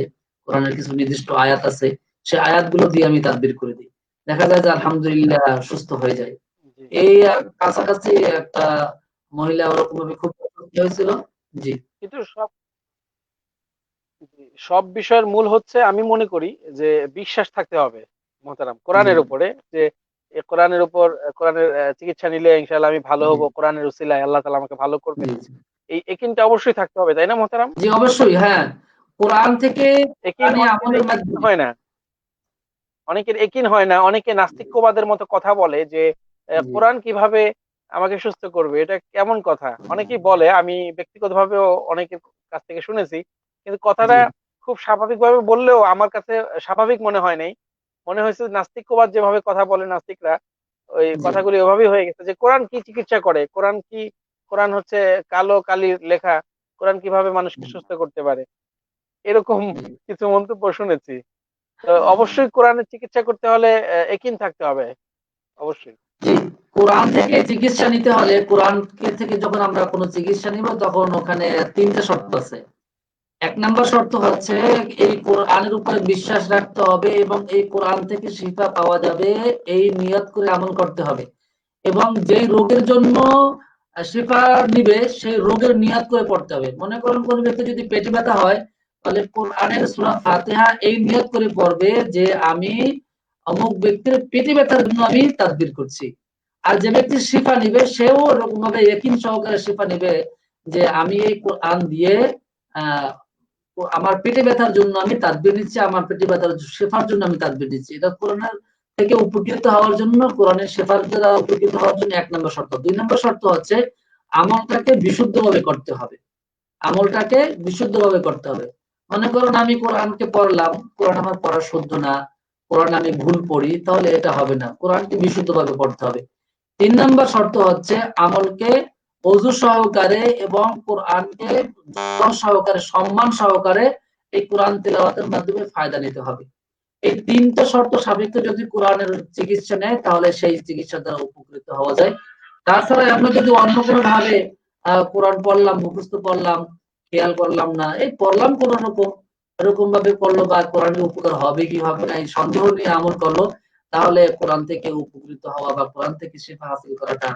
কোরআনের কিছু নির্দিষ্ট আয়াত আছে, সেই আয়াতগুলো দিয়ে আমি তাদবির করে দিই। দেখা যায় যে আলহামদুলিল্লাহ সুস্থ হয়ে যায়। জি। এই কাছাকাছি একটা মহিলা ওরকম ভাবে খুব অসুস্থ হয়েছিল। জি কিন্তু সব বিষয়ের মূল হচ্ছে আমি মনে করি যে বিশ্বাস থাকতে হবে মোহতারাম জি কোরআনের উপরে, যে এ কোরআনের উপর কোরআনের চিকিৎসা নিলে ইনশাআল্লাহ আমি ভালো জি হব, কোরআনের উসিলায় আল্লাহ তাআলা আমাকে ভালো করবেন। জি এই একিনটা অবশ্যই থাকতে হবে, তাই না মোহতারাম? জি অবশ্যই, হ্যাঁ। কোরআন থেকে একিন কোরআনী অনেকের আমলের একিন মাধ্যমে হয় না, অনেকের একিন হয় না, অনেকে নাস্তিক্যবাদের মতো কথা বলে যে জি কোরআন কিভাবে আমাকে সুস্থ করবে, এটা কেমন কথা অনেকেই বলে। আমি ব্যক্তিগতভাবেও অনেকের কাছ থেকে শুনেছি, কিন্তু জি কথাটা খুব স্বাভাবিকভাবে বললেও আমার কাছে স্বাভাবিক মনে হয় নাই। মনে হয়েছে নাস্তিক্যবাদ যেভাবে কথা বলে নাস্তিকরা, ওই জি কথাগুলি ওভাবেই হয়ে গেছে যে কোরআন কি চিকিৎসা করে, কোরআন কি, কোরআন হচ্ছে কালো কালির লেখা, কোরআন কিভাবে মানুষকে সুস্থ করতে পারে, এরকম জি কিছু মন্তব্য শুনেছি। তো অবশ্যই কোরআনের চিকিৎসা করতে হলে একিন থাকতে হবে অবশ্যই। জি, কোরআন থেকে চিকিৎসা নিতে হলে, কোরআন থেকে যখন আমরা কোনো চিকিৎসা নিব তখন ওখানে ৩ টা শর্ত আছে। ১ নাম্বার শর্ত হচ্ছে এই কোরআনের উপরে বিশ্বাস রাখতে হবে এবং এই কোরআন থেকে শিফা পাওয়া যাবে এই নিয়ত করে আমল করতে হবে। এবং যেই রোগের জন্য শিফা নিবে সেই রোগের নিয়ত করে পড়তে হবে। মনে করুন কোন ব্যক্তি যদি পেটে ব্যথা হয়, তাহলে কোরআনের সূরা ফাতিহা এই নিয়ত করে পড়বে যে আমি অমুক ব্যক্তির পেটে ব্যথার জন্য আমি তাদবির করছি। আর যে ব্যক্তি শিফা নিবে সেও এরকম ভাবে ইয়াকিন সহকারে শিফা নিবে যে আমি এই কোরআন দিয়ে আহ আমার পেটে ব্যথার জন্য আমি তাদবির নিচ্ছি, আমার পেটে ব্যথার শেফার জন্য আমি তাদবির নিচ্ছি। এটা কোরআনের থেকে উপকৃত হওয়ার জন্য, কোরআনের শেফার দ্বারা উপকৃত হওয়ার জন্য 1 নম্বর শর্ত। 2 নম্বর শর্ত হচ্ছে আমলটাকে বিশুদ্ধভাবে করতে হবে। আমলটাকে বিশুদ্ধভাবে করতে হবে। মনে করুন আমি কোরআনকে পড়লাম, কোরআন আমার পড়া শুদ্ধ না, কোরআন আমি ভুল পড়ি, তাহলে এটা হবে না। কোরআনকে বিশুদ্ধভাবে পড়তে হবে। 3 নম্বর শর্ত হচ্ছে আমলকে অজু সহকারে এবং কোরআনকে সহকারে, সম্মান সহকারে এই কোরআন তেলাওয়াতের মাধ্যমে ফায়দা নিতে হবে। এই 3টা শর্ত সাপেক্ষে যদি কোরআনের চিকিৎসা নেয়, তাহলে সেই চিকিৎসা দ্বারা উপকৃত হওয়া যায়। তাছাড়া আমরা যদি অন্য কোনো ভাবে কোরআন পড়লাম, মুখস্থ পড়লাম, খেয়াল করলাম না, এই পড়লাম কোন রকম, এরকম ভাবে পড়লো বা কোরআনের উপকার হবে কি হবে না এই সন্দেহ নিয়ে আমল করলো, তাহলে কোরআন থেকে উপকৃত হওয়া বা কোরআন থেকে শিফা হাসিল করাটা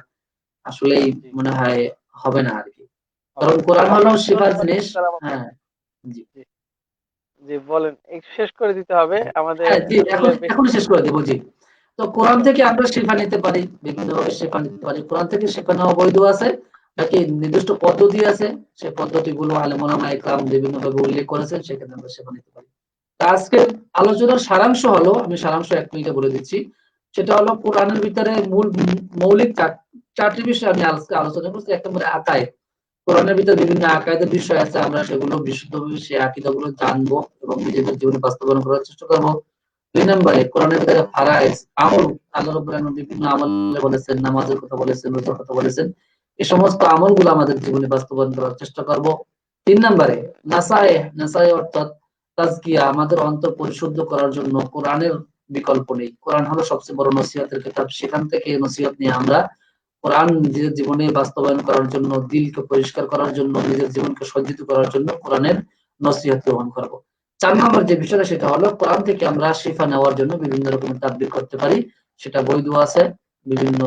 আসলেই মনে হয় হবে না আর কি। কারণ কোরআন হলো শিফার জিনিস। হ্যাঁ, জি জি বলেন, একটু শেষ করে দিতে হবে আমাদের হ্যাঁ, জি আসলে এখন শেষ করে দেবো। জি, তো কোরআন থেকে আমরা শিফা নিতে পারি, বিভিন্ন ভাবে শিফা নিতে পারি। কোরআন থেকে শিফা নেওয়া বৈধ আছে, নাকি নির্দিষ্ট পদ্ধতি আছে, সেই পদ্ধতিগুলো আলেম ওলামা ইকরাম বিভিন্ন ভাবে উল্লেখ করেছেন, সেখানে আমরা শিফা নিতে পারি। আজকের আলোচনার সারাংশ হলো, আমি সারাংশ 1 মিনিটে বলে দিচ্ছি। সেটা হলো কোরআনের ভিতরে মৌলিক 4টি বিষয় আমি আজকে আলোচনা করছি। 1 নম্বরে আকায়েদ। কোরআনের ভিতরে বিভিন্ন আকায়েদের বিষয় আছে, আমরা সেগুলো বিশুদ্ধভাবে সেই আকীদাগুলো জানবো এবং নিজেদের জীবনে বাস্তবায়ন করার চেষ্টা করব। 2 নম্বরে কোরআনের ভিতরে ফারায়েজ, আমল, আল্লাহ রাব্বুল আলামিন বিভিন্ন আমল বলেছেন, নামাজের কথা বলেছেন, রোজার কথা বলেছেন। এই সমস্ত আমলগুলো আমাদের জীবনে বাস্তবায়ন করার চেষ্টা করব। 3 নম্বরে নাসায়ে অর্থাৎ তাজকিয়া, আমাদের অন্তর পরিশুদ্ধ করার জন্য কোরআনের বিকল্প নেই। কোরআন হলো সবচেয়ে বড় নসিহতের কিতাব। সেখান থেকে নসিহত নিয়ে আমরা কোরআন নিজের জীবনে বাস্তবায়ন করার জন্য, দিলকে পরিষ্কার করার জন্য, নিজের জীবনকে সজ্জিত করার জন্য কোরআনের নসিহত গ্রহণ করব। 4 নম্বর যে বিষয়টা সেটা হলো কোরআন থেকে আমরা শিফা নেওয়ার জন্য বিভিন্ন রকমের তাদবির করতে পারি, সেটা বৈধ আছে। বিভিন্ন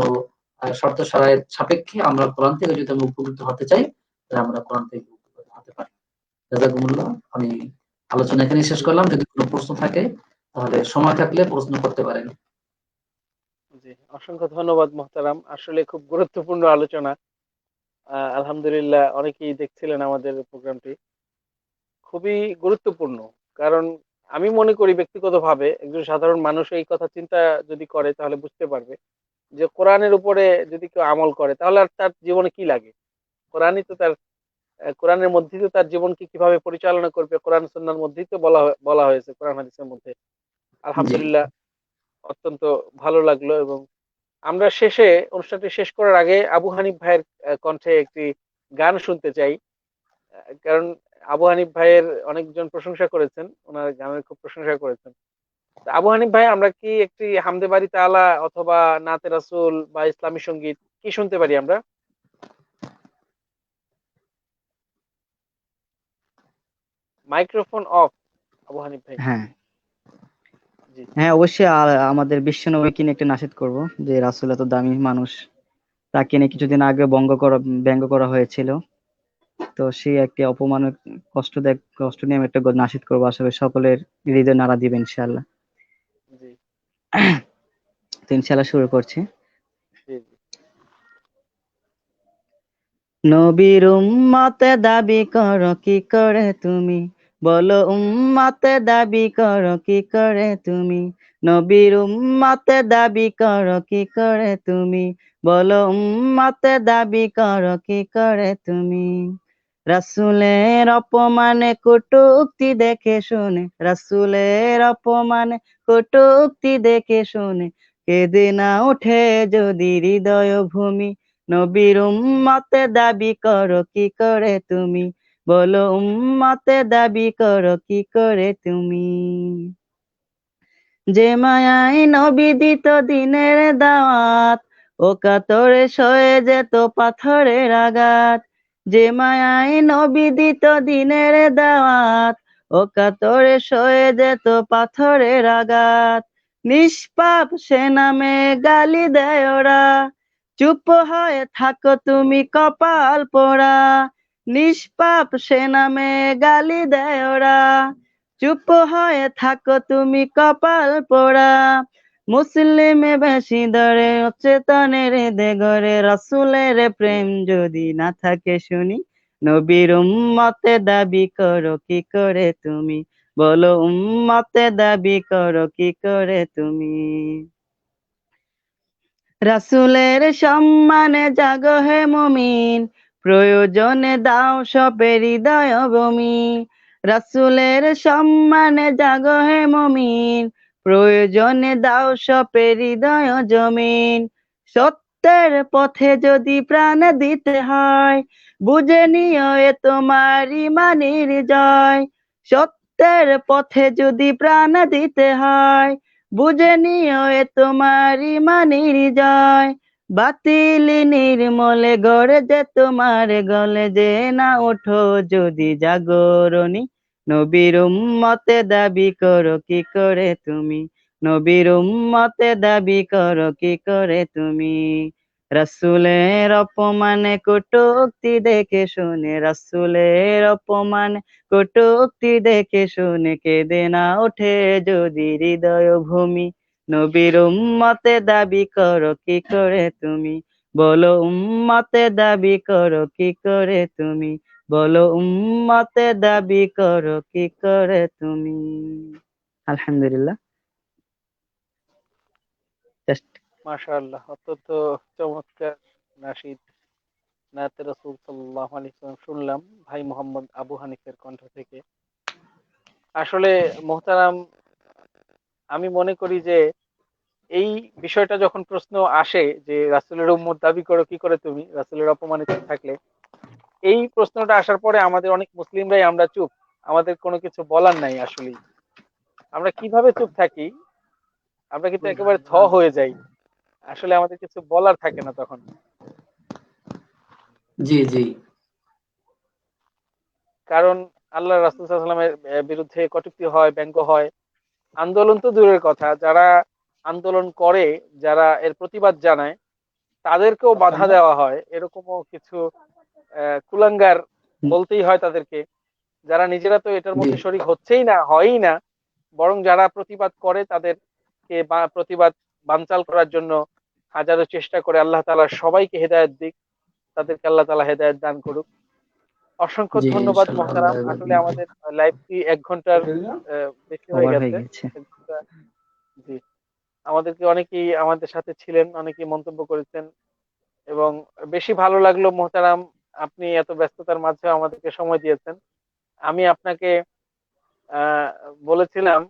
শর্ত শারায়েত সাপেক্ষে আমরা কোরআন থেকে যদি আমি উপকৃত হতে চাই, তাহলে আমরা কোরআন থেকে উপকৃত হতে পারি। জাযাকুমুল্লাহ। আমি আলোচনা এখানেই শেষ করলাম। যদি কোনো প্রশ্ন থাকে তাহলে সময় থাকলে প্রশ্ন করতে পারেন। জি অসংখ্য ধন্যবাদ মোহতারাম, আসলে খুব গুরুত্বপূর্ণ আলোচনা। আলহামদুলিল্লাহ অনেকেই দেখছিলেন আমাদের প্রোগ্রামটি, খুবই গুরুত্বপূর্ণ। কারণ আমি মনে করি ব্যক্তিগতভাবে একজন সাধারণ মানুষ এই কথা চিন্তা যদি করে তাহলে বুঝতে পারবে যে কোরআনের উপরে যদি কেউ আমল করে তাহলে আর তার জীবনে কি লাগে। কোরআনই তো তার কোরআনের মধ্যেই তো তার জীবনকে কিভাবে পরিচালনা করবে, কোরআন সুন্নাহর মধ্যেই তো বলা হয়েছে, কোরআন হাদিসের মধ্যে। জি, আলহামদুলিল্লাহ অত্যন্ত ভালো লাগলো। এবং আমরা শেষে অনুষ্ঠানটি শেষ করার আগে আবু হানিফ ভাইয়ের কণ্ঠে একটি গান শুনতে চাই। কারণ আবু হানিফ ভাইয়ের অনেকজন প্রশংসা করেছেন, ওনার গানের খুব প্রশংসা করেছেন। তা আবু হানিফ ভাই, আমরা কি একটি হামদে বাড়ি তাআলা অথবা নাতে রাসূল বা ইসলামী সঙ্গীত কি শুনতে পারি আমরা? মাইক্রোফোন অফ আবু হানিফ ভাই। হ্যাঁ জি হ্যাঁ, অবশ্যই। আমাদের বিশ্ব নবীকে নিয়ে একটা নাশিদ করব, যে রাসূল এত দামি মানুষ, তাকে নিয়ে কিছুদিন আগে ব্যঙ্গ করা হয়েছিল। তো সেই একটি অপমান, কষ্ট নিয়ে আমি একটা নাশিদ করবো, আসলে সকলের হৃদয় নাড়া দিবেন ইনশাআল্লাহ। জি তো ইনশাআল্লাহ শুরু করছি। জি জি নবীর উম্মতে দাবি করো কি করে তুমি, বলো উম্মতে দাবি করো কি করে তুমি, নবীর উম্মতে দাবি করো কি করে তুমি, বলো উম্মতে দাবি করো কি করে তুমি। রাসূলের অপমানে কটূক্তি দেখে শুনে, রাসূলের অপমানে কটূক্তি দেখে শুনে, কেঁদে না ওঠে যদি হৃদয় ভূমি, নবীর উম্মতে দাবি করো কি করে তুমি, বলো উম্মতে দাবি করো কি করে তুমি। যে মায়ায় নবী দিত দিনের দাওয়াত, ও কাতরে সয়ে যেত পাথরের আঘাত। যে মায়ায় নবী দিত দিনের দাওয়াত, ও কাতরে সয়ে যেত পাথরের আঘাত। নিষ্পাপ সে নামে গালি দেয় ওরা, চুপ হয়ে থাকো তুমি কপাল পোড়া। নিষ্পাপ সে নামে গালি দেয় ওরা, চুপ হয়ে থাকো তুমি কপাল পোড়া। মুসলিমে বেশি দরে অচেতনের দেগরে, রাসূলের প্রেম যদি না থাকে শুনি, নবীর উম্মতে দাবি করো কি করে তুমি, বলো উম্মতে দাবি করো কি করে তুমি। রাসূলের সম্মানে জাগো হে মুমিন, প্রয়োজনে দাও সবে হৃদয় ভূমি। রাসূলের সম্মানে জাগো হে মুমিন, প্রয়োজনে দাও সবে হৃদয় জমিন। সত্যের পথে যদি প্রাণ দিতে হয়, বুঝে নিও এ তোমার ইমানের জয়। সত্যের পথে যদি প্রাণ দিতে হয়, বুঝে নিও এ তোমার ইমানের জয়। বাতিল নির্মূলে গড়ে যে তোমার গলে যে না ওঠো যদি জাগরণী। নবীর উম্মতে দাবি করো কি করে তুমি, নবীর উম্মতে দাবি করো কি করে তুমি। রাসূলের অপমানে কটূক্তি দেখে শুনে, রাসূলের অপমানে কটূক্তি দেখে শুনে কেঁদে না ওঠে যদি হৃদয় ভূমি। নবীর উম্মতে দাবি করো কি করে তুমি, বলো উম্মতে দাবি করো কি করে তুমি, বলো উম্মতে দাবি করো কি করে তুমি। আলহামদুলিল্লাহ। জাস্ট মাশাআল্লাহ, অত্যন্ত চমৎকার নাশিদ নাতে রাসূল সাল্লাল্লাহু আলাইহি ওয়াসাল্লাম শুনলাম ভাই মোহাম্মদ আবু হানিফের কণ্ঠ থেকে। আসলে মোহতারাম, আমি মনে করি যে এই বিষয়টা যখন প্রশ্ন আসে যে রাসূলের উম্মত দাবি করো কি করে তুমি, রাসূলের অপমানিত থাকলে, এই প্রশ্নটা আসার পরে আমাদের অনেক মুসলিমরাই আমরা চুপ, আমাদের কোনো কিছু বলার নাই। আসলে আমরা কিভাবে চুপ থাকি, আমরা কিন্তু একেবারে হয়ে যাই। আসলে আমাদের কিছু বলার থাকে না তখন। জি জি কারণ আল্লাহ রাসূল সাল্লাল্লাহু আলাইহি ওয়াসাল্লামের বিরুদ্ধে কটূক্তি হয়, ব্যঙ্গ হয়। আন্দোলন তো দূরের কথা, যারা আন্দোলন করে, যারা এর প্রতিবাদ জানায়, তাদেরকেও বাধা দেওয়া হয়। এরকমও কিছু কুলাঙ্গার বলতেই হয় তাদেরকে, যারা নিজেরা তো এটার জি মধ্যে শরীক হচ্ছেই না, হয়ই না, বরং যারা প্রতিবাদ করে তাদেরকে প্রতিবাদ বানচাল করার জন্য হাজারো চেষ্টা করে। আল্লাহ তাআলা সবাইকে হেদায়েত দিক, তাদেরকে আল্লাহ তাআলা হেদায়েত দান করুক। অসংখ্য জি ধন্যবাদ ইনশাআল্লাহ মোহতারাম। আসলে আমাদের লাইভটি ১ ঘন্টার বেশি হয়ে ওভার হয়ে গেছে। গেছে। ১ ঘন্টা। জি, আমাদেরকে অনেকেই আমাদের সাথে ছিলেন, অনেকেই মন্তব্য করেছেন, এবং বেশি ভালো লাগলো মোহতারাম, আপনি এত ব্যস্ততার মাঝে আমাদেরকে সময় দিয়েছেন। আমি আপনাকে আহ, বলেছিলাম,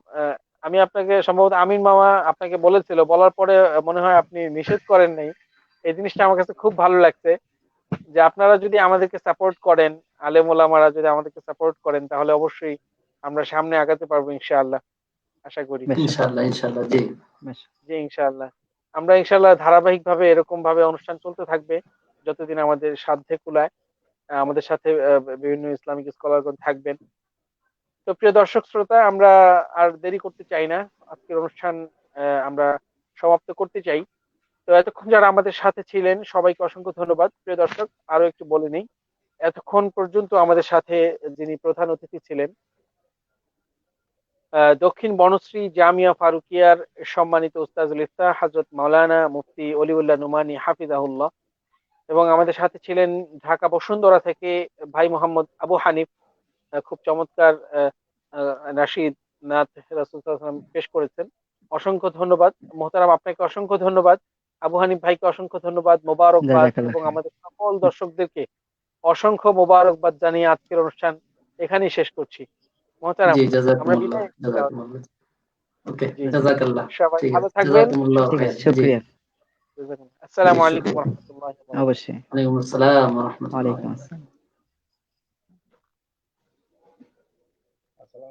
আমি আপনাকে সম্ভবত আমিন মামা আপনাকে বলেছিল, বলার পরে মনে হয় আপনি নিষেধ করেন নাই। এই জিনিসটা আমার কাছে খুব ভালো লাগছে যে আপনারা যদি আমাদেরকে সাপোর্ট করেন, আলেম ওলামারা যদি আমাদেরকে সাপোর্ট করেন, তাহলে অবশ্যই আমরা সামনে আগাতে পারবো ইনশাআল্লাহ, আশা করি। বেশ ইনশাআল্লাহ ইনশাআল্লাহ জি বেশ। জি ইনশাআল্লাহ। আমরা ইনশাআল্লাহ ধারাবাহিক ভাবে এরকম ভাবে অনুষ্ঠান চলতে থাকবে যতদিন আমাদের সাধ্যে কুলায়। আমাদের সাথে বিভিন্ন ইসলামিক স্কলারগণ থাকবেন। তো প্রিয় দর্শক শ্রোতা, আমরা আর দেরি করতে চাই না, আজকের অনুষ্ঠান আমরা সমাপ্ত করতে চাই। তো এতক্ষণ যারা আমাদের সাথে ছিলেন সবাইকে অসংখ্য ধন্যবাদ। প্রিয় দর্শক, আরো একটু বলে নিই, এতক্ষণ পর্যন্ত আমাদের সাথে যিনি প্রধান অতিথি ছিলেন, দক্ষিণ বনশ্রী জামিয়া ফারুকিয়ার সম্মানিত উস্তাজুল ইফতাহ হযরত মাওলানা মুফতি অলিউল্লাহ নুমানী হাফিজাহুল্লাহ, এবং আমাদের সাথে ছিলেন ঢাকা বসুন্ধরা থেকে ভাই মোহাম্মদ আবু হানিফ, খুব চমৎকার নাশিদ নাত রাসূল সাল্লাল্লাহু আলাইহি ওয়াসাল্লাম পেশ করেছেন। অসংখ্য ধন্যবাদ মোহতারাম, আপনাকে অসংখ্য ধন্যবাদ। আবু হানিফ ভাইকে অসংখ্য ধন্যবাদ, মোবারকবাদ, জাযাকাল্লাহ এবং খাইর। আমাদের সকল দর্শকদেরকে অসংখ্য মোবারকবাদ জানিয়ে আজকের অনুষ্ঠান এখানেই শেষ করছি। মোহতারাম, জি আমরা জাযাকুমুল্লাহ বিদায় নিচ্ছি তাহলে। জাযাকুমুল্লাহ ওকে জি, জাযাকাল্লাহ সবাই ঠিক ভালো আছে থাকবেন, জাযাকুমুল্লাহ সুস্থ ঠিক আছে, খাইর থাকবেন। জি শুকরিয়া। জি আসসালামু আলাইকুম শুকরিয়া ওয়া রাহমাতুল্লাহি ওয়া বারাকাতুহু। অবশ্যই। ওয়ালাইকুম আসসালাম ওয়া রাহমাতুল্লাহ ওয়ালাইকুম আসসালাম।